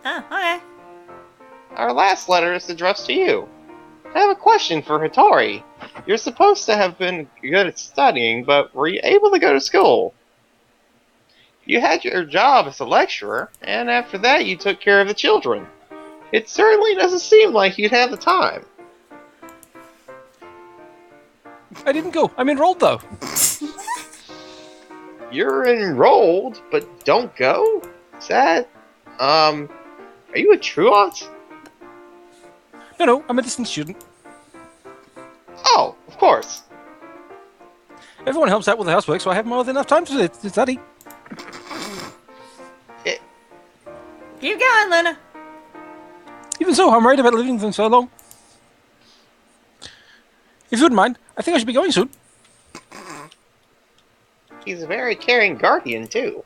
Oh, okay. Our last letter is addressed to you. I have a question for Hattori. You're supposed to have been good at studying, but were you able to go to school? You had your job as a lecturer, and after that you took care of the children. It certainly doesn't seem like you'd have the time. I didn't go. I'm enrolled, though. You're enrolled, but don't go? Is that, are you a truant? No, I'm a distant student. Oh, of course. Everyone helps out with the housework, so I have more than enough time to study. Keep going, Luna. Even so, I'm worried about leaving them so long. If you wouldn't mind, I think I should be going soon. He's a very caring guardian, too.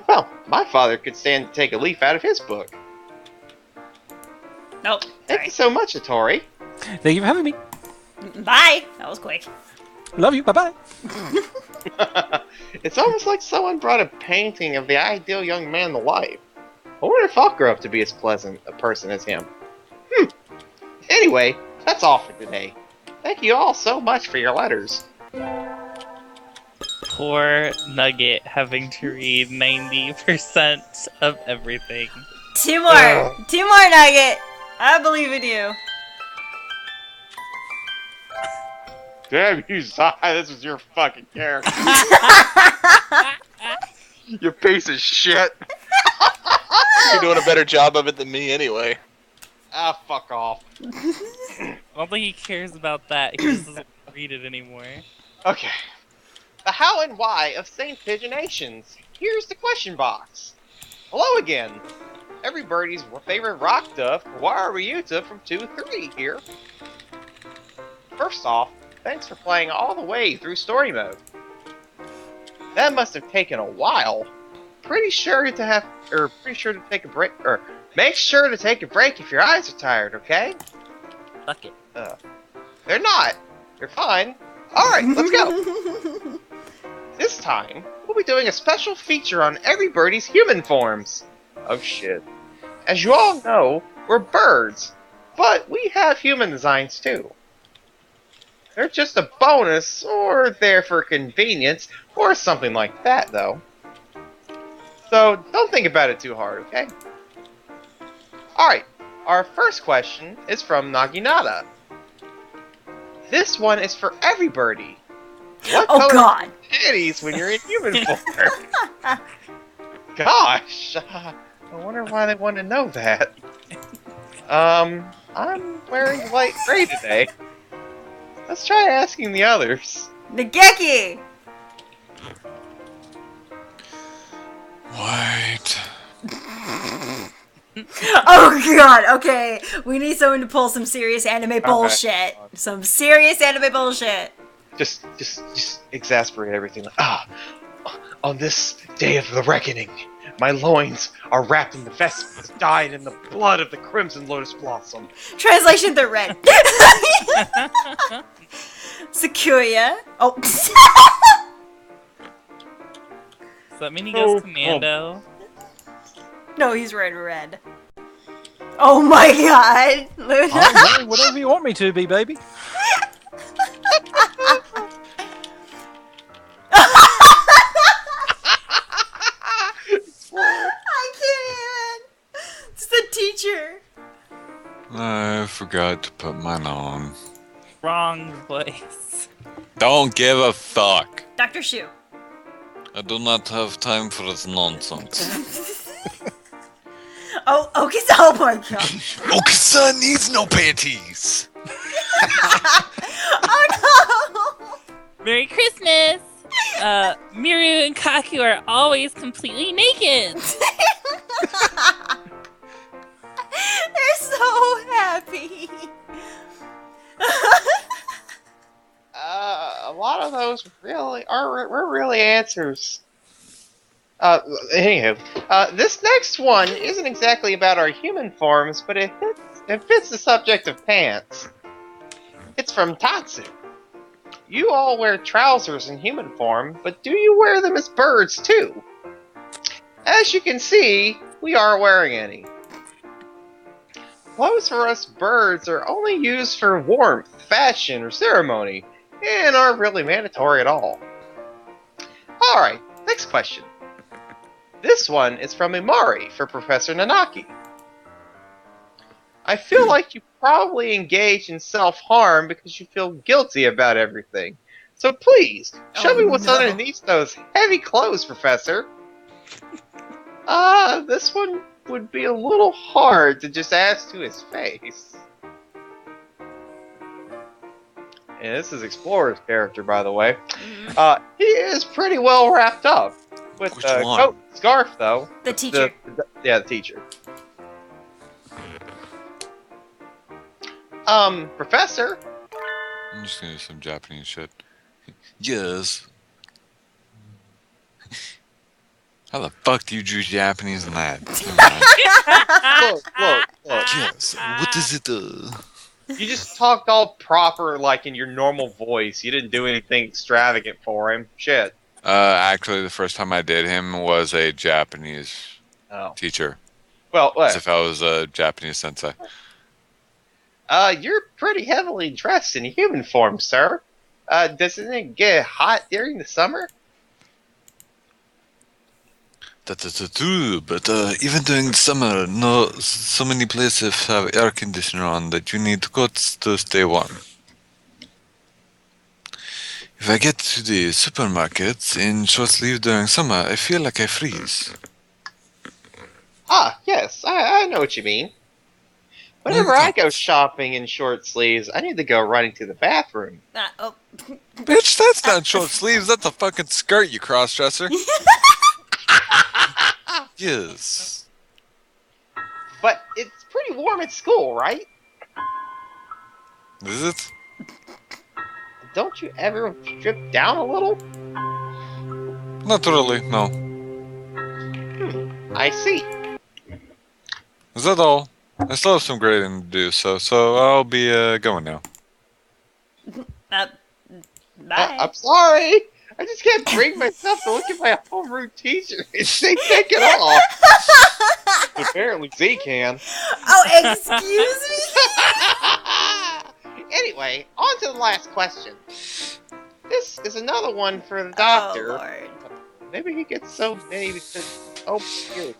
Well, my father could stand to take a leaf out of his book. Nope. Thank you so much, Hattori. Thank you for having me. Bye. That was quick. Love you. Bye-bye. It's almost like someone brought a painting of the ideal young man to life. I wonder if I'll grow up to be as pleasant a person as him. Anyway, that's all for today. Thank you all so much for your letters. Poor Nugget having to read 90% of everything. Two more. Two more, Nugget. I believe in you. Damn you, Zai, this was your fucking character. You piece of shit. You're doing a better job of it than me anyway. Ah, fuck off. I don't think he cares about that. He just doesn't read it anymore. Okay. The how and why of St. Pigeonations. Here's the question box. Hello again. Every birdie's favorite rock dove, Kawara Ryuta from 2-3 here. First off, thanks for playing all the way through story mode. That must have taken a while. Pretty sure to take a break, or make sure to take a break if your eyes are tired, okay? Fuck it. They're not. They're fine. Alright, let's go. This time, we'll be doing a special feature on every birdie's human forms. Oh shit. As you all know, we're birds, but we have human designs too. They're just a bonus, or there for convenience, or something like that, though. So, don't think about it too hard, okay? Alright, our first question is from Naginata. This one is for every birdie. What Oh, color God. are your titties when you're in human form? Gosh, I wonder why they want to know that. I'm wearing light gray today. Let's try asking the others. Nageki! White. Oh god, okay. We need someone to pull some serious anime bullshit. Some serious anime bullshit. Just exasperate everything. On this day of the reckoning, my loins are wrapped in the vestments dyed in the blood of the crimson lotus blossom. Translation: the red. Sakuya. Oh. Does that mean he goes commando? No, he's wearing red. Oh my god! Luna. I'm wearing whatever you want me to be, baby. I can't even! It's the teacher. I forgot to put mine on. Wrong voice. Don't give a fuck. Dr. Shu. I do not have time for this nonsense. Oh, okay, so, oh my god. Okasa needs no panties. Oh no! Merry Christmas! Miru and Kaku are always completely naked. They're so happy. A lot of those were really answers. Anywho, this next one isn't exactly about our human forms, but it fits the subject of pants. It's from Tatsu. You all wear trousers in human form, but do you wear them as birds too? As you can see, we aren't wearing any. Clothes for us birds are only used for warmth, fashion, or ceremony, and aren't really mandatory at all. Alright, next question. This one is from Imari for Professor Nanaki. I feel like you probably engage in self-harm because you feel guilty about everything. So please, show me what's underneath those heavy clothes, Professor. This one would be a little hard to just ask to his face. And this is Explorer's character, by the way. He is pretty well wrapped up. With Which a one? coat and scarf, though. The teacher. The teacher. Professor? I'm just gonna do some Japanese shit. Yes. How the fuck do you do Japanese in that? Look. Yes. What does it You just talked all proper, like in your normal voice. You didn't do anything extravagant for him. Shit. Actually, the first time I did him was a Japanese teacher. Well, As if I was a Japanese sensei. You're pretty heavily dressed in human form, sir. Doesn't it get hot during the summer? That's true, but even during summer, no, so many places have air conditioner on that you need coats to stay warm. If I get to the supermarkets in short sleeve during summer, I feel like I freeze. Ah, yes, I know what you mean. Whenever I go shopping in short sleeves, I need to go running to the bathroom. Oh. Bitch, that's not short sleeves, that's a fucking skirt, you crossdresser. Yes. But it's pretty warm at school, right? Is it? Don't you ever strip down a little? Not really, no. I see. Is that all? I still have some grading to do, so I'll be going now. Bye. I'm sorry. I just can't bring myself to look at my homeroom teacher and say take it off. Apparently Z can. Oh, excuse me? Anyway, on to the last question. This is another one for the doctor. Oh, Lord. Maybe he gets so many because... Oh, here.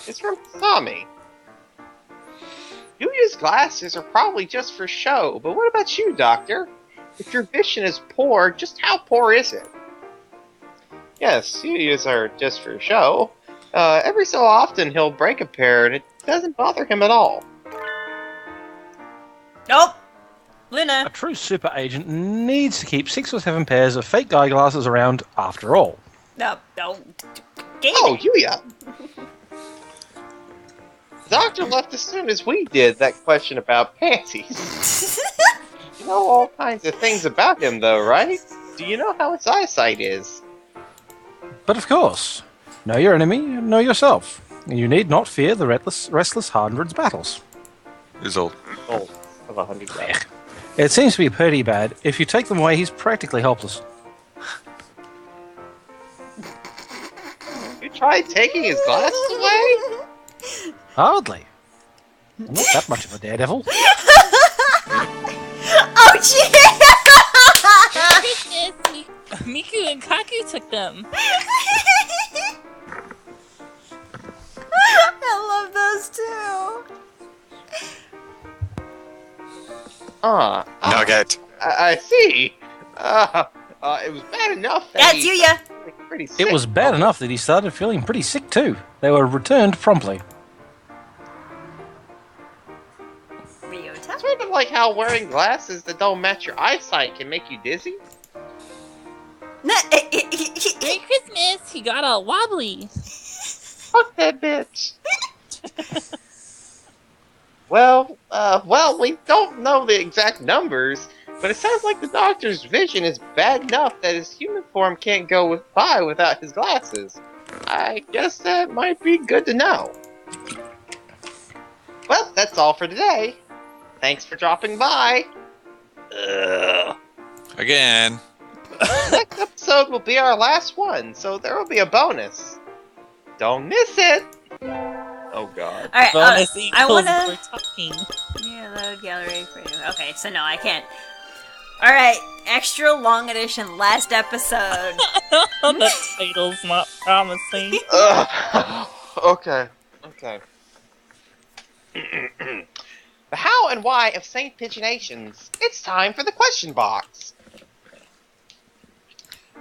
It's from Sami. You use glasses are probably just for show, but what about you, Doctor? If your vision is poor, just how poor is it? Yes, UUs are just for show. Every so often he'll break a pair and it doesn't bother him at all. Nope. Luna. A true super agent needs to keep 6 or 7 pairs of fake eyeglasses around after all. No. Oh, Yuya! The doctor left as soon as we did that question about panties. You know all kinds of things about him, though, right? Do you know how his eyesight is? But of course, know your enemy, know yourself. And you need not fear the restless hundreds battles. He's old. Oh, of 100 left. It seems to be pretty bad. If you take them away, he's practically helpless. You tried taking his glasses away? Hardly. I'm not that much of a daredevil. Oh, shit! Miku and Kaku took them. I love those two. Nugget. I see. It was bad enough that That's he you, yeah. started feeling pretty sick. It was bad enough that he started feeling pretty sick too. They were returned promptly. Ryota? Sort of like how wearing glasses that don't match your eyesight can make you dizzy. Merry Christmas! He got all wobbly. Fuck that bitch. Well, we don't know the exact numbers, but it sounds like the doctor's vision is bad enough that his human form can't go by without his glasses. I guess that might be good to know. Well, that's all for today. Thanks for dropping by. Again. Next episode will be our last one, so there will be a bonus. Don't miss it! Oh god. Alright, Bonus I equals wanna... we're talking. Yeah, load gallery for you. Okay, so no, I can't. Alright, extra long edition, last episode. The title's not promising. Okay. The how and why of Saint Pigeonations. It's time for the question box.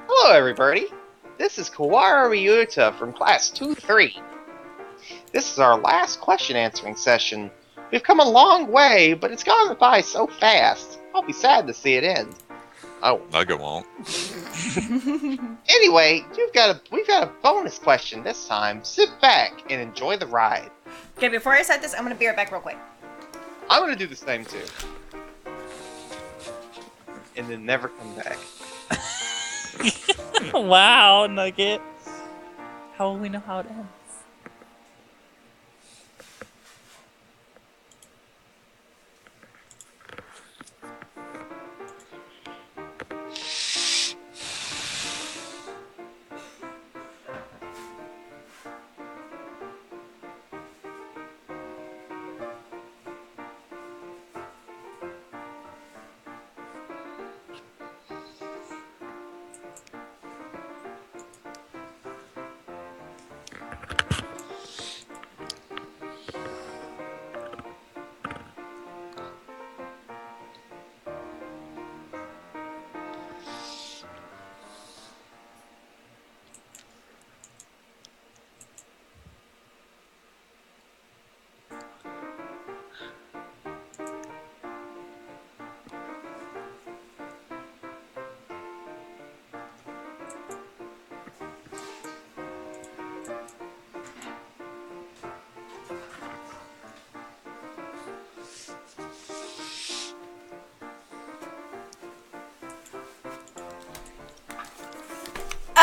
Hello, everybody. This is Kawara Ryuta from Class 2-3. This is our last question answering session. We've come a long way, but it's gone by so fast. I'll be sad to see it end. Oh. Nugget won't. Anyway, we've got a bonus question this time. Sit back and enjoy the ride. Okay, before I start this, I'm gonna be right back real quick. I'm gonna do the same too. And then never come back. Wow, Nugget. How will we know how it ends?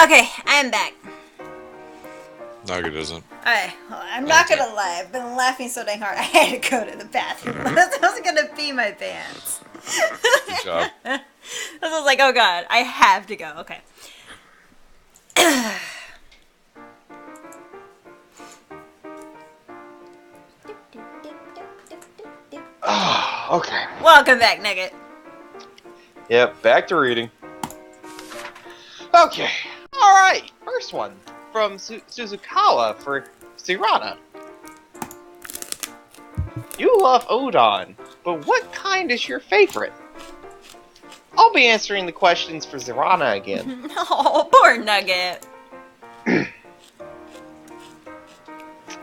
Okay, I am back. Nugget isn't. Alright, well, I'm not gonna lie. I've been laughing so dang hard I had to go to the bathroom. I was gonna pee my pants. Good job. I was like, oh god, I have to go. Okay. Okay. Welcome back, Nugget. Yep, back to reading. Okay. Alright, first one. From Suzukawa for Zeerana. You love udon, but what kind is your favorite? I'll be answering the questions for Zeerana again. Oh, poor Nugget.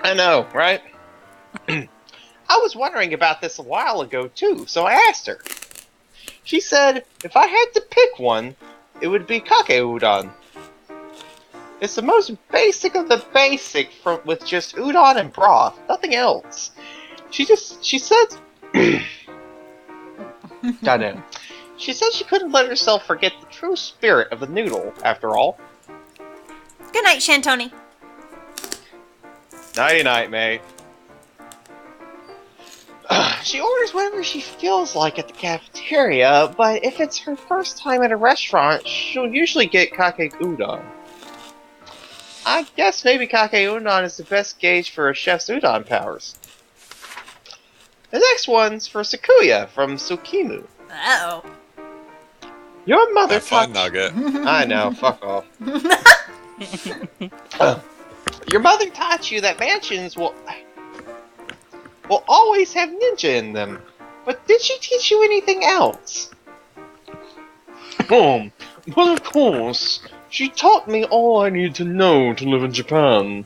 I know, right? I was wondering about this a while ago too, so I asked her. She said if I had to pick one, it would be kake udon. It's the most basic of the basic with just udon and broth, nothing else. She said goddamn. She said she couldn't let herself forget the true spirit of the noodle, after all. Good night, Shantoni. Nighty-night, mate. She orders whatever she feels like at the cafeteria, but if it's her first time at a restaurant, she'll usually get kake udon. I guess maybe Kake Udon is the best gauge for a chef's udon powers. The next one's for Sakuya from Tsukimu. Uh-oh. Your mother Have fun, taught Nugget. I know, fuck off. Your mother taught you that mansions will always have ninja in them. But did she teach you anything else? Well, of course. She taught me all I need to know to live in Japan.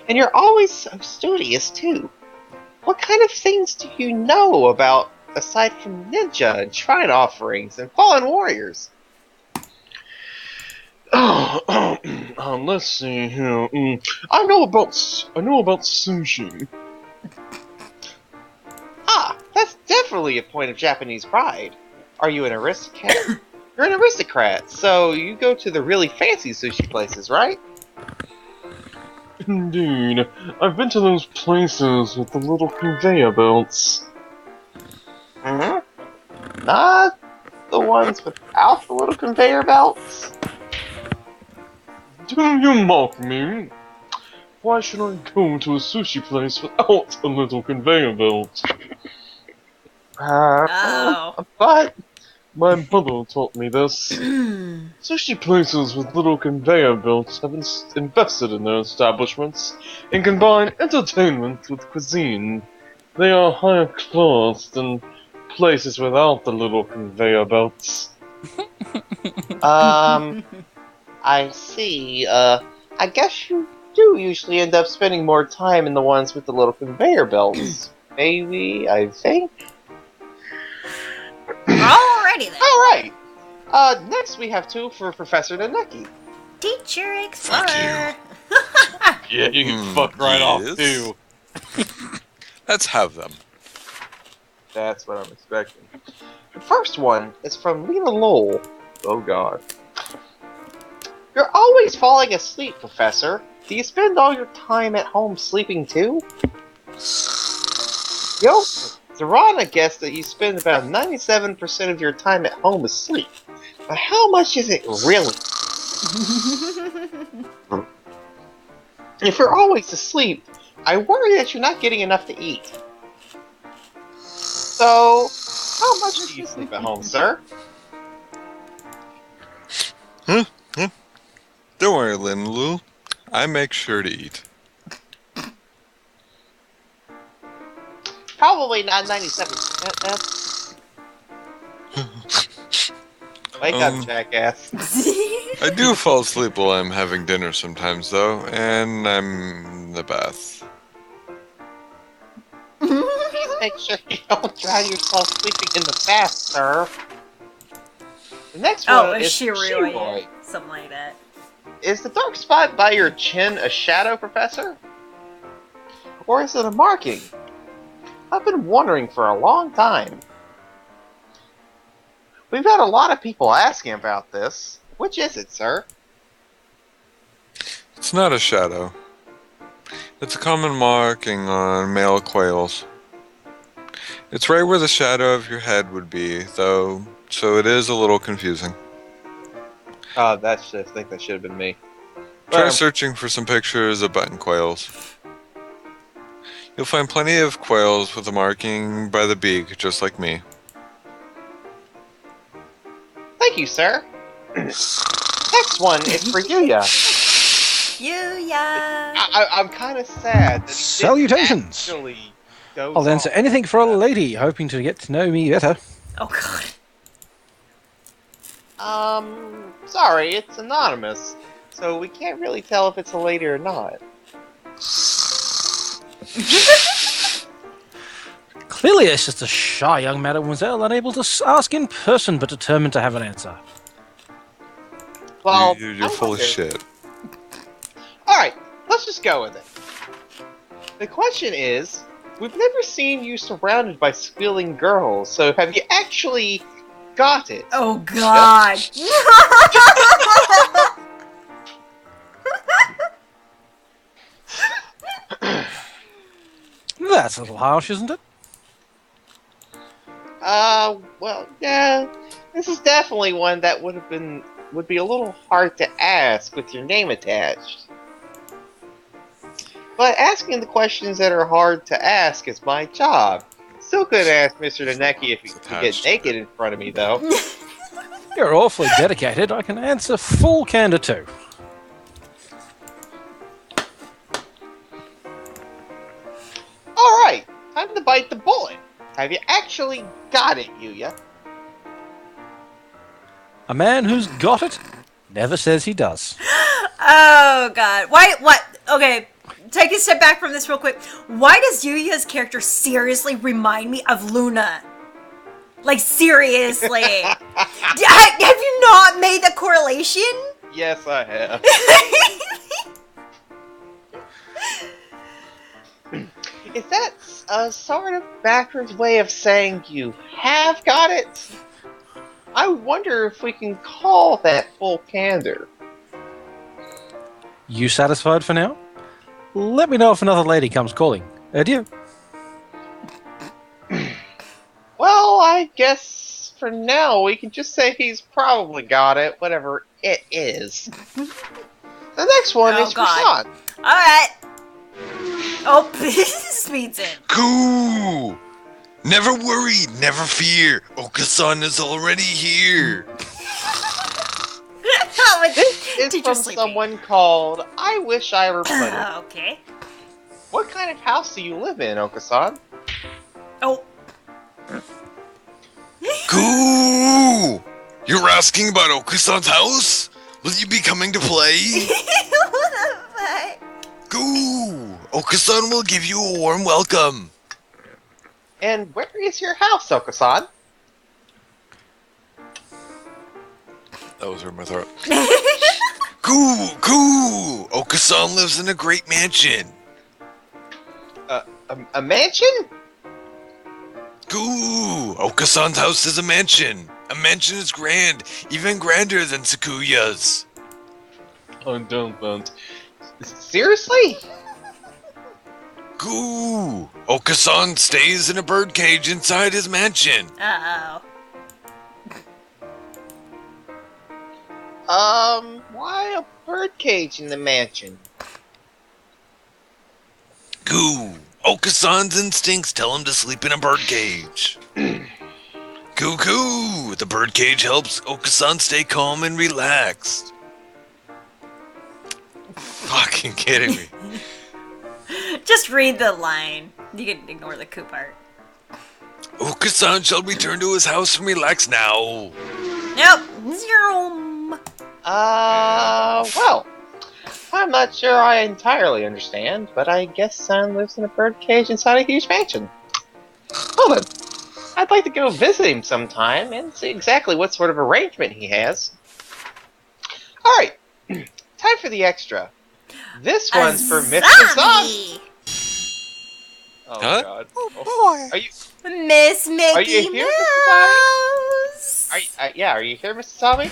And you're always so studious, too. What kind of things do you know about, aside from ninja and shrine offerings and fallen warriors? Let's see here. I know about sushi. Ah, that's definitely a point of Japanese pride. Are you an aristocrat? You're an aristocrat, so you go to the really fancy sushi places, right? Indeed, I've been to those places with the little conveyor belts. Mm-hmm. Not the ones without the little conveyor belts? Do you mock me? Why should I go to a sushi place without a little conveyor belt? Oh. But My mother taught me this. Sushi places with little conveyor belts have invested in their establishments and combine entertainment with cuisine. They are higher class than places without the little conveyor belts. I see. I guess you do usually end up spending more time in the ones with the little conveyor belts. Maybe, I think. Alrighty then. Alright. Next we have two for Professor Naneki. Teacher Explorer. Yeah, you can Hmm, fuck right off yes. too. Let's have them. That's what I'm expecting. The first one is from Lena Lowell. Oh god. You're always falling asleep, Professor. Do you spend all your time at home sleeping too? Yo, Zeerana guessed that you spend about 97% of your time at home asleep. But how much is it really? If you're always asleep, I worry that you're not getting enough to eat. So, how much do you sleep at home, sir? Don't worry, Linlu. I make sure to eat. Probably not 97%, then. Wake up, jackass. I do fall asleep while I'm having dinner sometimes, though, and I'm in the bath. Please make sure you don't drown yourself sleeping in the bath, sir. The next one Oh, is is she really? Shiroi. Something like that. Is the dark spot by your chin a shadow, Professor? Or is it a marking? I've been wondering for a long time. We've had a lot of people asking about this. Which is it, sir? It's not a shadow. It's a common marking on male quails. It's right where the shadow of your head would be, though, so it is a little confusing. Oh, I think that should have been me. Try Well, searching for some pictures of button quails. You'll find plenty of quails with a marking by the beak, just like me. thank you, sir. Next one is for Yuya. Yuya. I'm kind of sad that he Salutations. didn't actually go I'll answer anything for a lady, hoping to get to know me better. Oh god. Sorry, it's anonymous, so we can't really tell if it's a lady or not. Clearly, it's just a shy young mademoiselle, unable to ask in person, but determined to have an answer. Well, You're full of shit. Alright, let's just go with it. The question is, we've never seen you surrounded by squealing girls, so have you actually got it? Oh god. That's a little harsh, isn't it? Well, yeah. This is definitely one that would have been would be a little hard to ask with your name attached. But asking the questions that are hard to ask is my job. Still could ask Mr. Deneki if he could get Attached. naked in front of me, though. You're awfully dedicated. I can answer full candor too. Alright, time to bite the bullet. Have you actually got it, Yuya? A man who's got it never says he does. Oh god. Why? What? Okay, take a step back from this real quick. Why does Yuya's character seriously remind me of Luna? Like, seriously. Have you not made the correlation? Yes, I have. Is that a sort of backwards way of saying you have got it? I wonder if we can call that full candor. You satisfied for now? Let me know if another lady comes calling. Adieu. Well, I guess for now we can just say he's probably got it, whatever it is. The next one Oh, is God. for Sean. Alright. Oh, speeds in. Cool! Never worry, never fear. Okasan is already here. It's Teacher from sleeping. someone called I Wish I Were Funny. Okay. What kind of house do you live in, Okasan? Oh. Cool! You're asking about Okasan's house? Will you be coming to play? What the fuck? Cool! Okasan will give you a warm welcome. And where is your house, Okasan? That was hurt my throat. Cool! Okasan lives in a great mansion. A mansion? Cool! Okasan's house is a mansion. A mansion is grand, even grander than Sakuya's. I don't want. Seriously? Cool! Okasan stays in a birdcage inside his mansion. Uh-oh. Why a birdcage in the mansion? Cool! Okasan's instincts tell him to sleep in a birdcage. Cuckoo! The birdcage helps Okasan stay calm and relaxed. Fucking kidding me. Just read the line. You can ignore the coup part. Okasan shall return to his house and relax now. Nope. Zero. Well, I'm not sure I entirely understand, but I guess Son lives in a birdcage inside a huge mansion. Well then, I'd like to go visit him sometime and see exactly what sort of arrangement he has. Alright, time for the extra. This one's for Miss Azami. Oh Huh? god. Oh, Are you Miss Mickey Are you here, Mouse. are you here, Miss Azami?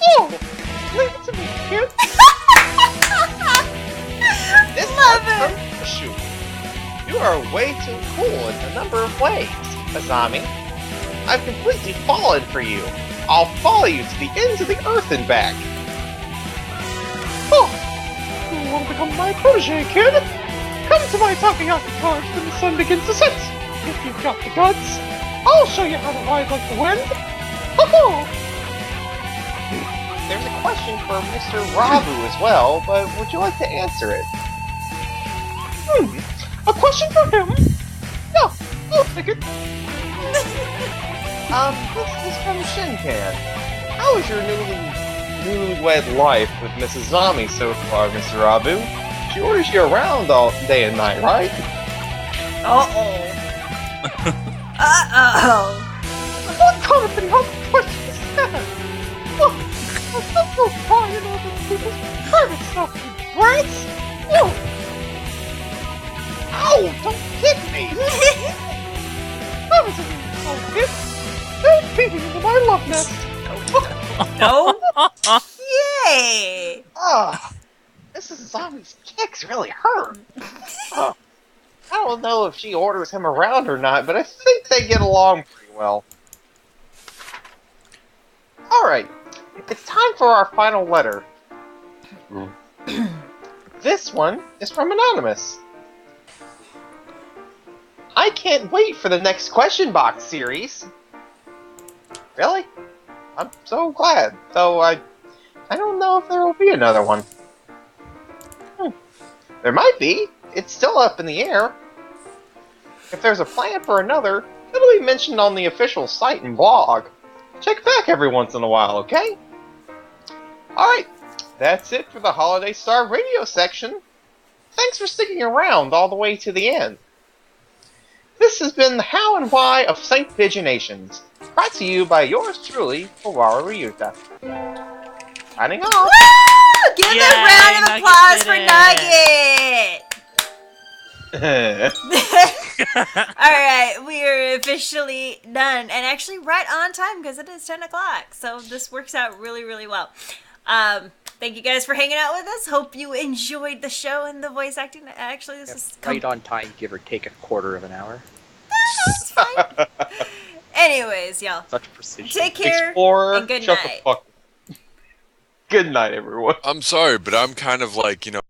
Oh, leave it to me, kid. This Love one's it. from Shoot. You are way too cool in a number of ways, Azami. I've completely fallen for you. I'll follow you to the ends of the earth and back. Oh, you want to become my protege, kid? Come to my takoyaki card when the sun begins to set. If you've got the guts, I'll show you how to ride like the wind. Oh! There's a question for Mr. Rabu as well, but would you like to answer it? A question for him? Yeah, I'll take it. This is from Shinkan. How is your newlywed life with Mrs. Zami so far, Mr. Rabu? She orders you around all day and night, right? Uh-oh. Uh-oh. What kind of idiotic question is that? Look, I'm so prying over people's private stuff, you brats! Whoa! Ow! Don't kick me! I was so kid. Don't beat me into my love nest! No? Yay! Ah! Mrs. Zombie's kicks really hurt. I don't know if she orders him around or not, but I think they get along pretty well. Alright, It's time for our final letter. This one is from Anonymous. I can't wait for the next question box series. Really? I'm so glad. Though I don't know if there will be another one. There might be. It's still up in the air. If there's a plan for another, it'll be mentioned on the official site and blog. Check back every once in a while, okay? Alright, that's it for the Holiday Star Radio section. Thanks for sticking around all the way to the end. This has been the How and Why of St. Pigeonations, brought to you by yours truly, Kawaru Ryuta. Signing off. Woo! Give Yay, a round of Nugget applause did for it. Nugget! Alright, we are officially done. And actually right on time because it is 10 o'clock. So this works out really, really well. Thank you guys for hanging out with us. Hope you enjoyed the show and the voice acting. Actually, this is Right on time, give or take a quarter of an hour. It's fine. Anyways, y'all, Such precision. take care Explorer, and good shut night. the fuck. Good night, everyone. I'm sorry, but I'm kind of like,